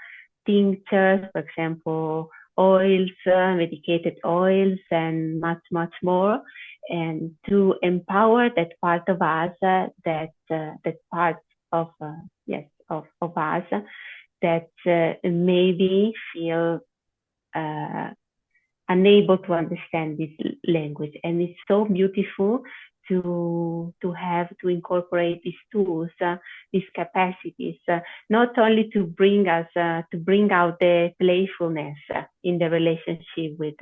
tinctures, for example, oils, medicated oils, and much, much more, and to empower that part of us, that part of of us that maybe feel unable to understand this language. And it's so beautiful to incorporate these tools, these capacities, not only to bring out the playfulness in the relationship with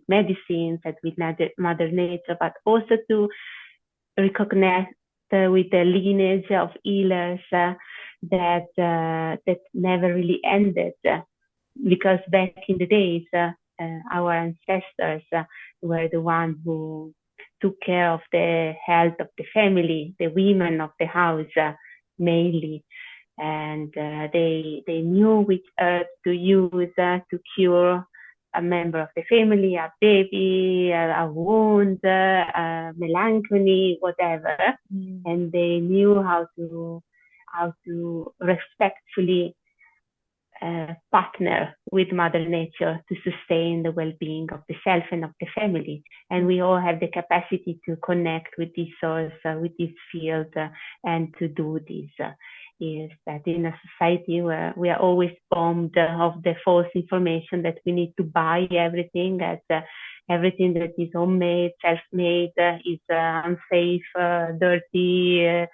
medicines and with Mother Nature, but also to recognize with the lineage of healers that never really ended, because back in the days, our ancestors were the ones who took care of the health of the family, the women of the house mainly, and they knew which herbs to use to cure a member of the family, a baby, a wound, melancholy, whatever, and they knew how to respectfully partner with Mother Nature to sustain the well-being of the self and of the family. And we all have the capacity to connect with this source, with this field, and to do this. Is that in a society where we are always bombed of the false information that we need to buy everything, that everything that is homemade, self-made is unsafe, dirty,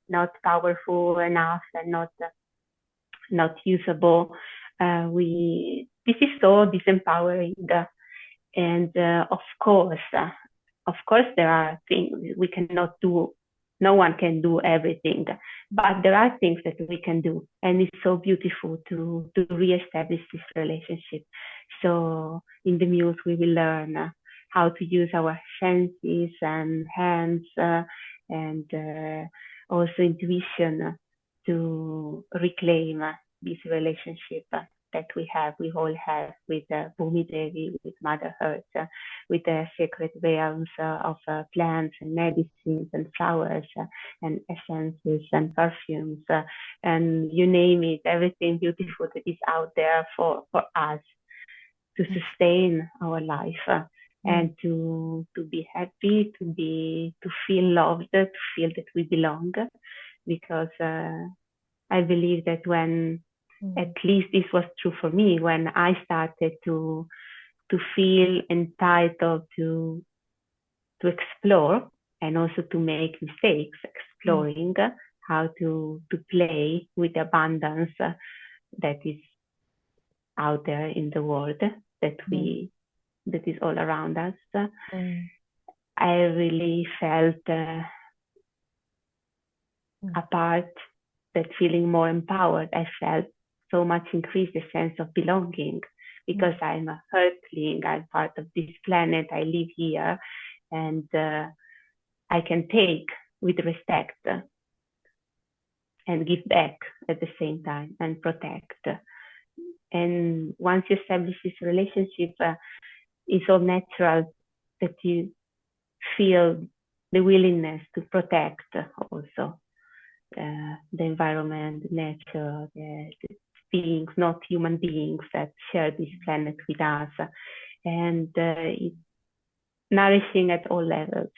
not powerful enough, and not usable. This is so disempowering, and of course there are things we cannot do. No one can do everything, but there are things that we can do, and it's so beautiful to reestablish this relationship. So in the Muse, we will learn how to use our senses and hands and also intuition to reclaim this relationship that we all have with Bhumi Devi, with Mother Earth, with the sacred realms of plants and medicines and flowers and essences and perfumes, and you name it, everything beautiful that is out there for us to sustain our life and to be happy, to feel loved, to feel that we belong. Because I believe that when, at least this was true for me, when I started to feel entitled to explore and also to make mistakes, exploring how to play with the abundance that is out there in the world, that is all around us. I really felt apart, that feeling more empowered. I felt so much increased the sense of belonging, because I'm a earthling, I'm part of this planet, I live here, and I can take with respect and give back at the same time and protect. And once you establish this relationship, it's all natural that you feel the willingness to protect also the environment, the nature, the beings, not human beings, that share this planet with us. And it's nourishing at all levels.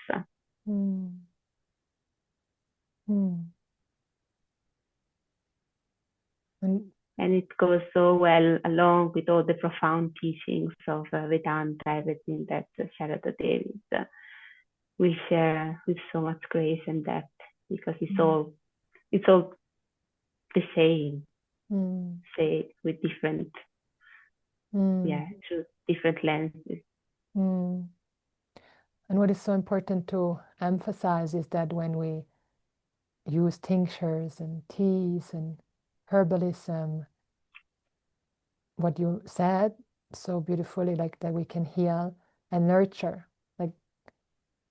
And it goes so well along with all the profound teachings of Vedānta, everything that Sharada Devi will share with so much grace and depth, because it's all the same, say with different, through different lenses. And what is so important to emphasize is that when we use tinctures and teas and herbalism, what you said so beautifully, like that we can heal and nurture. Like,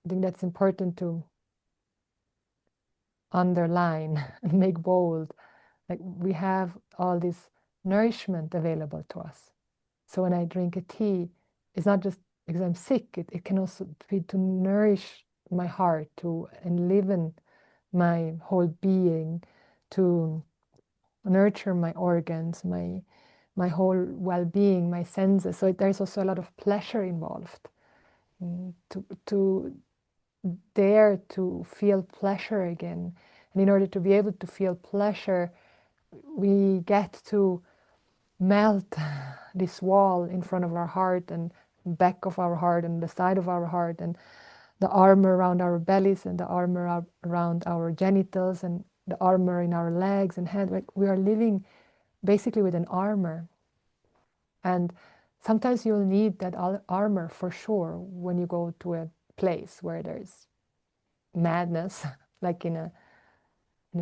I think that's important to underline and make bold. Like, we have all this nourishment available to us. So when I drink a tea, it's not just because I'm sick, it can also be to nourish my heart, to enliven my whole being, to nurture my organs, my whole well-being, my senses. So there's also a lot of pleasure involved. To dare to feel pleasure again And in order to be able to feel pleasure, we get to melt this wall in front of our heart and back of our heart and the side of our heart and the armor around our bellies and the armor around our genitals and the armor in our legs and head. Like we are living basically with an armor. And sometimes you'll need that armor for sure when you go to a place where there's madness, like in a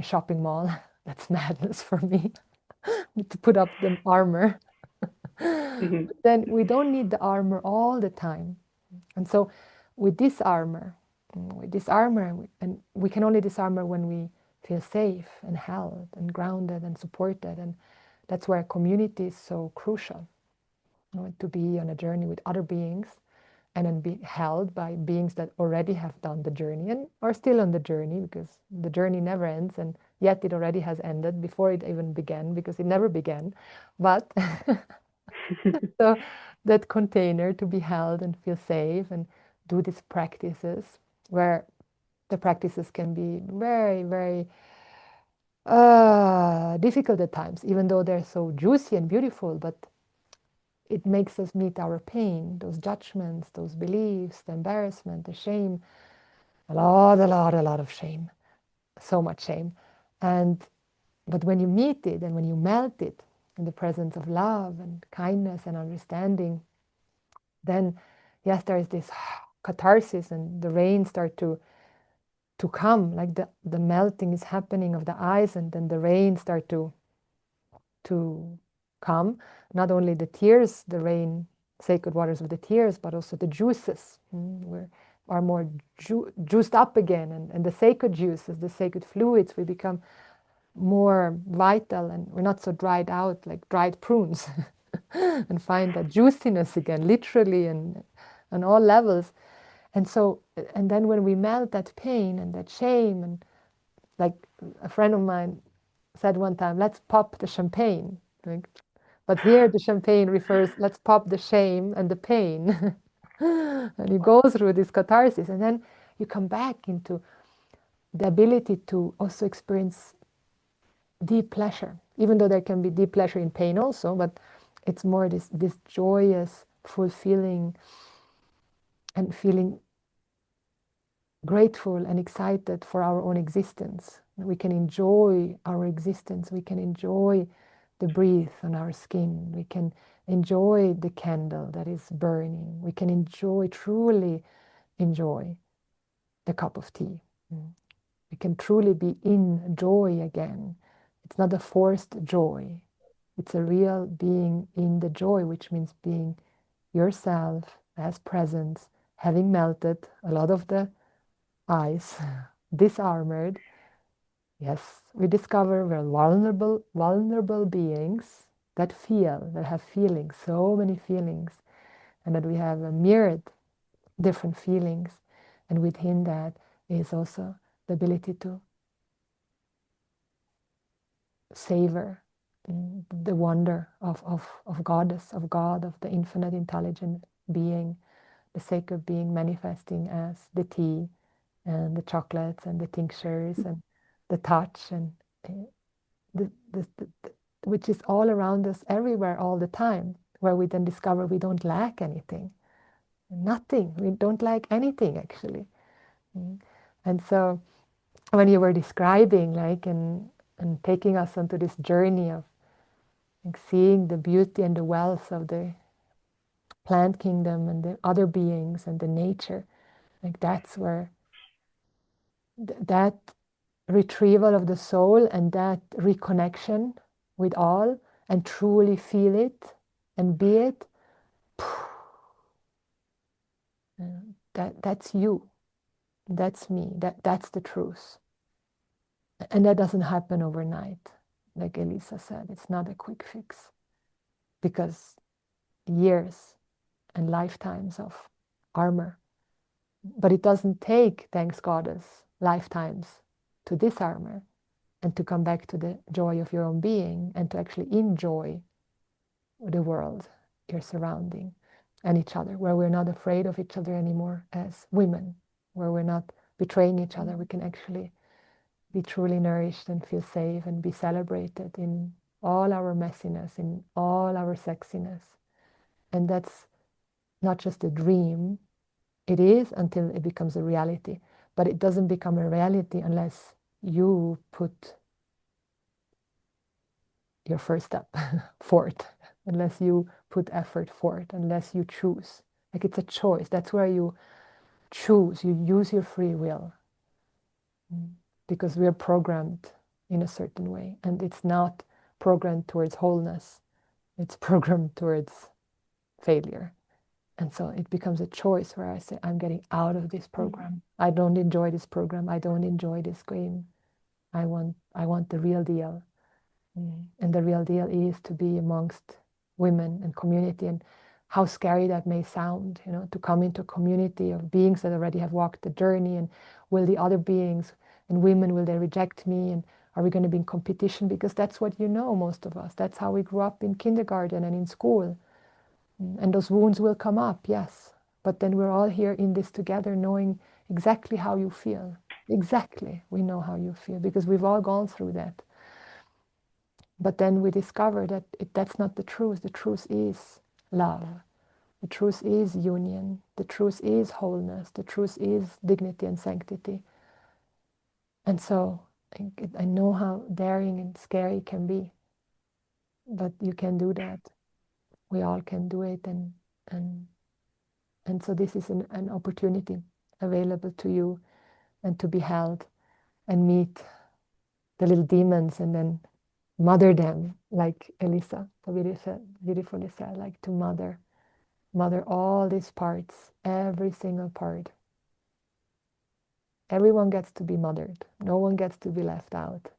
shopping mall. That's madness for me to put up the armor. But then we don't need the armor all the time. And so with this armor, and we can only disarmor when we feel safe and held and grounded and supported. And that's where community is so crucial, to be on a journey with other beings and then be held by beings that already have done the journey and are still on the journey, because the journey never ends, and yet it already has ended before it even began, because it never began. But so that container to be held and feel safe and do these practices, where the practices can be very, very difficult at times, even though they're so juicy and beautiful, but it makes us meet our pain, those judgments, those beliefs, the embarrassment, the shame, a lot of shame, so much shame. But when you meet it and when you melt it in the presence of love and kindness and understanding, then yes, there is this catharsis and the rain start to come, like the melting is happening of the ice, and then the rain start to come. Not only the tears, the rain, sacred waters of the tears, but also the juices are more juiced up again, and the sacred juices, the sacred fluids, we become more vital, and we're not so dried out like dried prunes and find that juiciness again, literally, and on all levels. And so, and then when we melt that pain and that shame, and like a friend of mine said one time, let's pop the champagne. But here the champagne refers, let's pop the shame and the pain. And you go through this catharsis, and then you come back into the ability to also experience deep pleasure, even though there can be deep pleasure in pain also, but it's more this joyous, fulfilling, and feeling grateful and excited for our own existence. We can enjoy our existence. We can enjoy the breath on our skin. We can enjoy the candle that is burning. We can enjoy, truly enjoy the cup of tea. We can truly be in joy again. It's not a forced joy. It's a real being in the joy, which means being yourself as presence, having melted a lot of the ice, disarmored. Yes, we discover we're vulnerable beings that have feelings, so many feelings, and that we have a myriad different feelings. And within that is also the ability to savor the wonder of Goddess, of God, of the infinite intelligent being, the sacred being manifesting as the tea and the chocolates and the tinctures and the touch, and which is all around us, everywhere, all the time, where we then discover we don't lack anything. Nothing. We don't lack anything, actually. And so when you were describing, like, and taking us onto this journey of like seeing the beauty and the wealth of the plant kingdom and the other beings and the nature, like that's where that retrieval of the soul and that reconnection with all, and truly feel it and be it, that's you, that's me, that's the truth. And that doesn't happen overnight. Like Elisa said, it's not a quick fix, because years and lifetimes of armor. But it doesn't take, thanks Goddess, lifetimes to disarmor and to come back to the joy of your own being and to actually enjoy the world, your surrounding, and each other, where we're not afraid of each other anymore as women, where we're not betraying each other. We can actually be truly nourished and feel safe and be celebrated in all our messiness, in all our sexiness. And that's not just a dream. It is until it becomes a reality. But it doesn't become a reality unless you put your first step forth, unless you put effort forth, unless you choose. Like, it's a choice. That's where you choose. You use your free will. Because we are programmed in a certain way. And it's not programmed towards wholeness. It's programmed towards failure. And so it becomes a choice where I say, I'm getting out of this program. I don't enjoy this program. I don't enjoy this game. I want the real deal. And the real deal is to be amongst women and community. And how scary that may sound, to come into a community of beings that already have walked the journey. And will the other beings and women, will they reject me? And are we going to be in competition? Because that's what most of us. That's how we grew up in kindergarten and in school. And those wounds will come up, yes. But then we're all here in this together, knowing exactly how you feel. Exactly, we know how you feel, because we've all gone through that. But then we discover that that's not the truth. The truth is love. The truth is union. The truth is wholeness. The truth is dignity and sanctity. And so I know how daring and scary it can be. But you can do that. We all can do it. And so this is an opportunity available to you, and to be held and meet the little demons and then mother them, like Elisa beautifully said, like to mother all these parts, every single part. Everyone gets to be mothered. No one gets to be left out.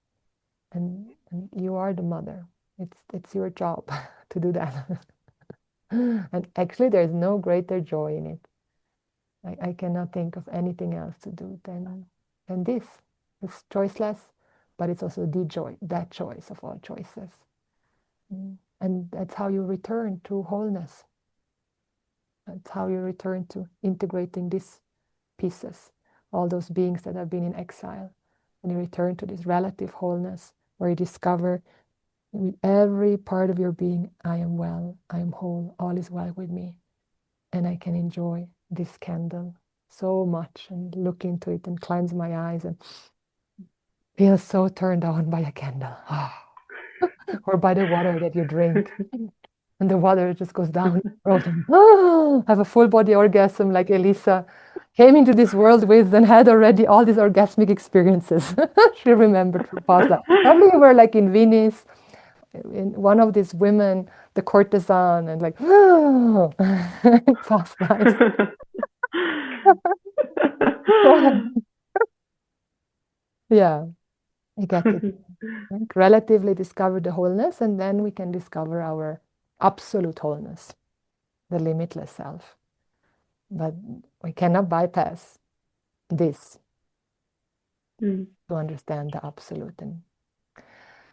And you are the mother. It's your job to do that. And actually, there's no greater joy in it. I cannot think of anything else to do than this. It's choiceless, but it's also the joy, that choice of all choices. And that's how you return to wholeness. That's how you return to integrating these pieces, all those beings that have been in exile. And you return to this relative wholeness, where you discover with every part of your being, I am well, I am whole, all is well with me. And I can enjoy this candle so much, and look into it and cleanse my eyes and feel so turned on by a candle. Or by the water that you drink. And the water just goes down your throat, and have a full body orgasm like Elisa came into this world with, and had already all these orgasmic experiences. She remembered from past life. Probably you were like in Venice, in one of these women, the courtesan, and like past lives. Yeah, I get it. Relatively discover the wholeness, and then we can discover our absolute wholeness, the limitless self. But we cannot bypass this to understand the absolute. And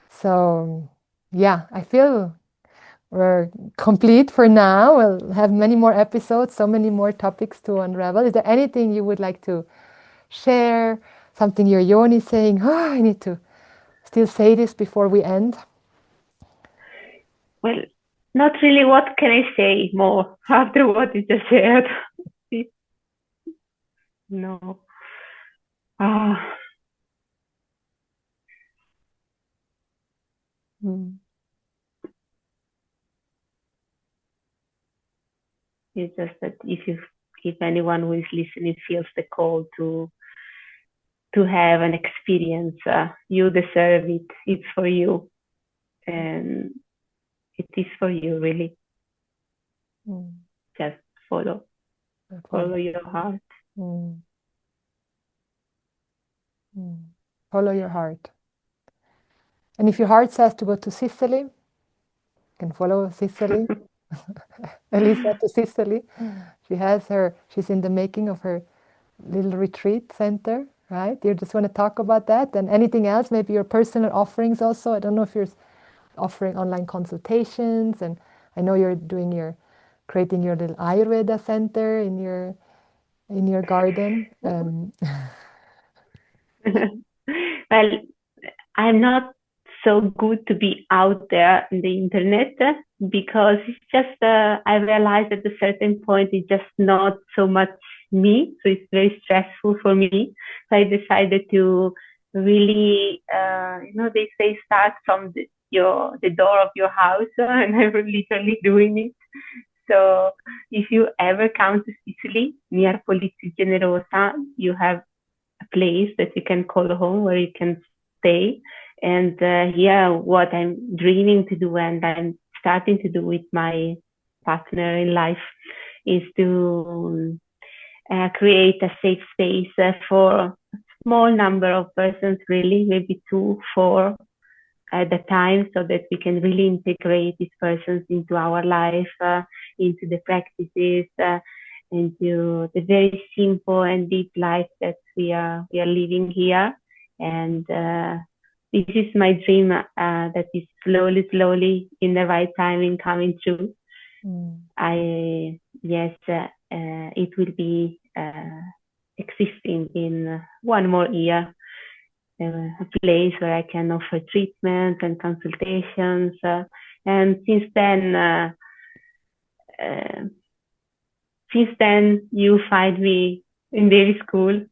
so, yeah, I feel we're complete for now. We'll have many more episodes, so many more topics to unravel. Is there anything you would like to share? Something your yoni saying, oh, I need to still say this before we end? Well, not really. What can I say more after what you just shared? No. It's just that if anyone who is listening feels the call to have an experience, you deserve it. It's for you, and it is for you, really. Just follow your heart. Follow your heart. And if your heart says to go to Sicily, you can follow Sicily. Elisa to Sicily. She's in the making of her little retreat center, right? You just want to talk about that? And anything else, maybe your personal offerings also. I don't know if you're offering online consultations, and I know you're creating your little Ayurveda center in your garden. Well, I'm not so good to be out there in the internet because it's just, I realized at a certain point it's just not so much me. So it's very stressful for me. So I decided to really, they say start from the door of your house, and I'm literally doing it. So if you ever come to Sicily, near Polizzi Generosa, you have a place that you can call home where you can stay. And here, what I'm dreaming to do and I'm starting to do with my partner in life is to create a safe space for a small number of persons, really, maybe 2, 4 at the time, so that we can really integrate these persons into our life, into the practices, into the very simple and deep life that we are living here. And this is my dream that is slowly in the right timing coming true. It will be existing in 1 more year, a place where I can offer treatment and consultations. And since then, you find me in Devi school.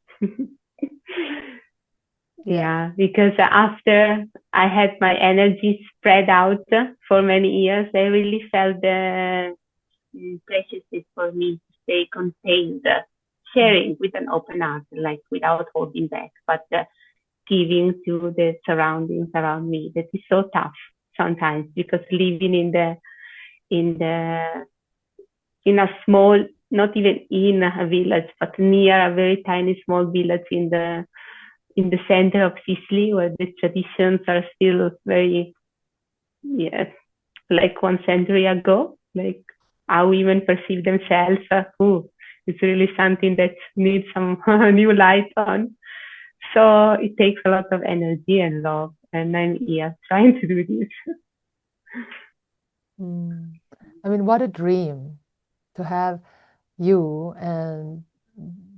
Yeah, because after I had my energy spread out for many years, I really felt the precious is for me to stay contained, sharing with an open heart, like without holding back, but giving to the surroundings around me. That is so tough sometimes, because living in a small, not even in a village, but near a very tiny small village in the center of Sicily, where the traditions are still very, like 1 century ago, like how women perceive themselves. It's really something that needs some new light on. So it takes a lot of energy and love, and I'm here trying to do this. I mean, what a dream to have you and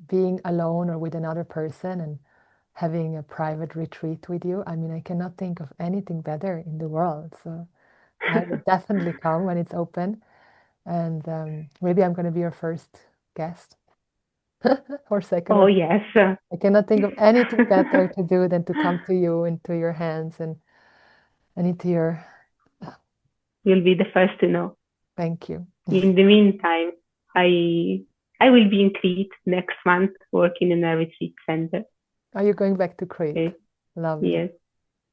being alone or with another person and having a private retreat with you. I mean, I cannot think of anything better in the world. So I will definitely come when it's open. And maybe I'm going to be your first guest or second. Oh, yes. I cannot think of anything better to do than to come to you, into your hands and into your... You'll be the first to know. Thank you. In the meantime, I will be in Crete next month working in a retreat center. Are you going back to Crete? Okay. Lovely. Yes.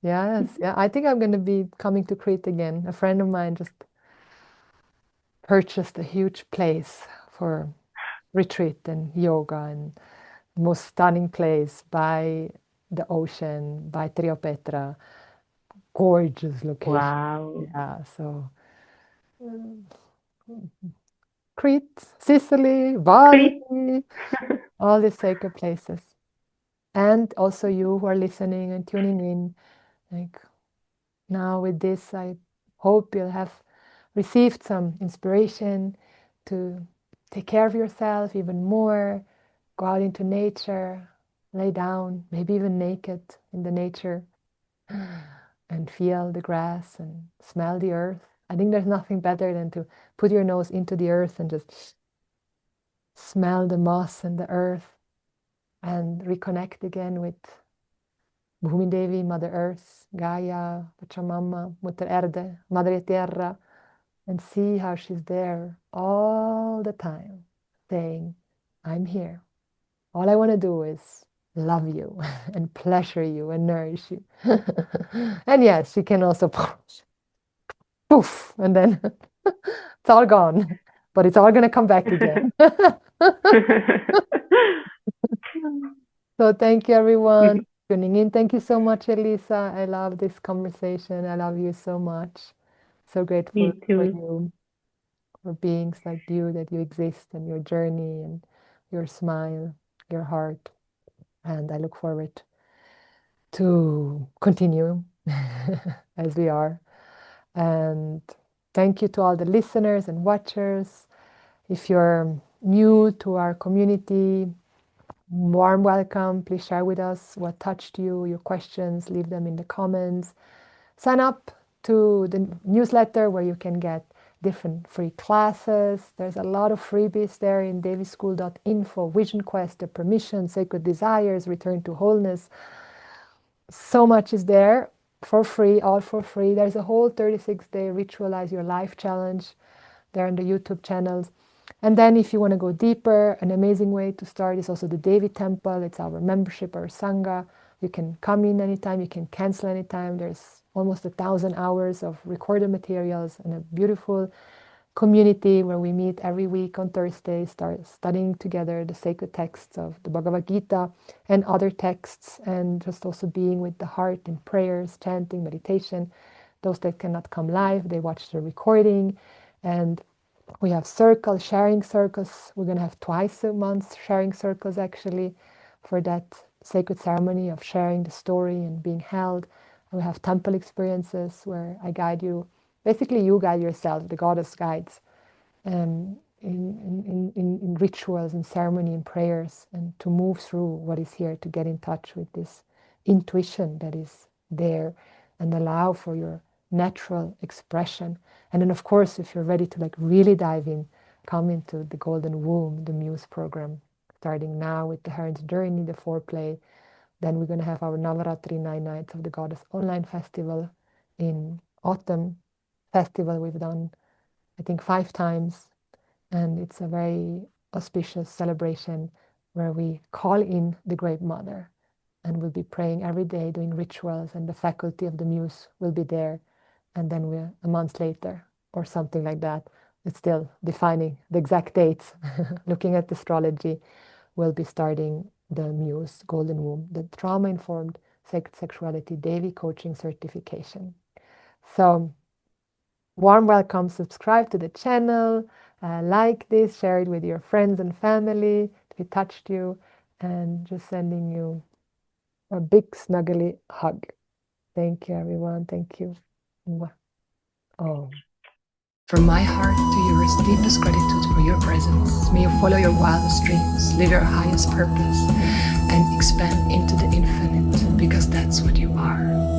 Yes. Yeah, I think I'm going to be coming to Crete again. A friend of mine just purchased a huge place for retreat and yoga, and the most stunning place by the ocean, by Triopetra. Gorgeous location. Wow. Yeah, so Crete, Sicily, Bali, all these sacred places. And also you who are listening and tuning in, like now with this, I hope you'll have received some inspiration to take care of yourself even more, go out into nature, lay down, maybe even naked in the nature, and feel the grass and smell the earth. I think there's nothing better than to put your nose into the earth and just smell the moss and the earth and reconnect again with Bhumi Devi, Mother Earth, Gaia, Pachamama, Mutter Erde, Madre Tierra, and see how she's there all the time, saying, I'm here. All I want to do is love you and pleasure you and nourish you. And yes, she can also poof, and then it's all gone, but it's all going to come back again. So thank you, everyone, for tuning in. Thank you so much, Elisa. I love this conversation. I love you so much. So grateful for you, for beings like you, that you exist, and your journey and your smile, your heart. And I look forward to continue as we are. And thank you to all the listeners and watchers. If you're new to our community, warm welcome. Please share with us what touched you, your questions, leave them in the comments. Sign up to the newsletter where you can get different free classes. There's a lot of freebies there in davyschool.info, Vision Quest, The Permission, Sacred Desires, Return to Wholeness. So much is there for free, all for free. There's a whole 36-day Ritualize Your Life challenge there on the YouTube channels. And then if you want to go deeper, an amazing way to start is also the Devi Temple. It's our membership, our Sangha. You can come in anytime, you can cancel anytime. There's almost 1,000 hours of recorded materials and a beautiful community where we meet every week on Thursday, start studying together the sacred texts of the Bhagavad Gita and other texts, and just also being with the heart in prayers, chanting, meditation. Those that cannot come live, they watch the recording. And we have circles, sharing circles. We're going to have twice a month sharing circles actually for that sacred ceremony of sharing the story and being held. And we have temple experiences where I guide you. Basically, you guide yourself, the goddess guides, in rituals and ceremony and prayers, and to move through what is here, to get in touch with this intuition that is there and allow for your natural expression. And then, of course, if you're ready to really dive in, come into the Golden Womb, the Muse program, starting now with the Heron's Journey, the foreplay. Then we're going to have our Navaratri 9 Nights of the Goddess online festival in autumn. Festival we've done, I think, 5 times. And it's a very auspicious celebration where we call in the Great Mother. And we'll be praying every day, doing rituals, and the faculty of the Muse will be there. And then we're a month later, or something like that. It's still defining the exact dates. Looking at astrology, we'll be starting the Muse Golden Womb, the Trauma-Informed Sacred Sexuality Devi Coaching Certification. So, warm welcome. Subscribe to the channel. Like this, share it with your friends and family if it touched you, and just sending you a big snuggly hug. Thank you, everyone. Thank you. Oh. From my heart to yours, deepest gratitude for your presence. May you follow your wildest dreams, live your highest purpose, and expand into the infinite, because that's what you are.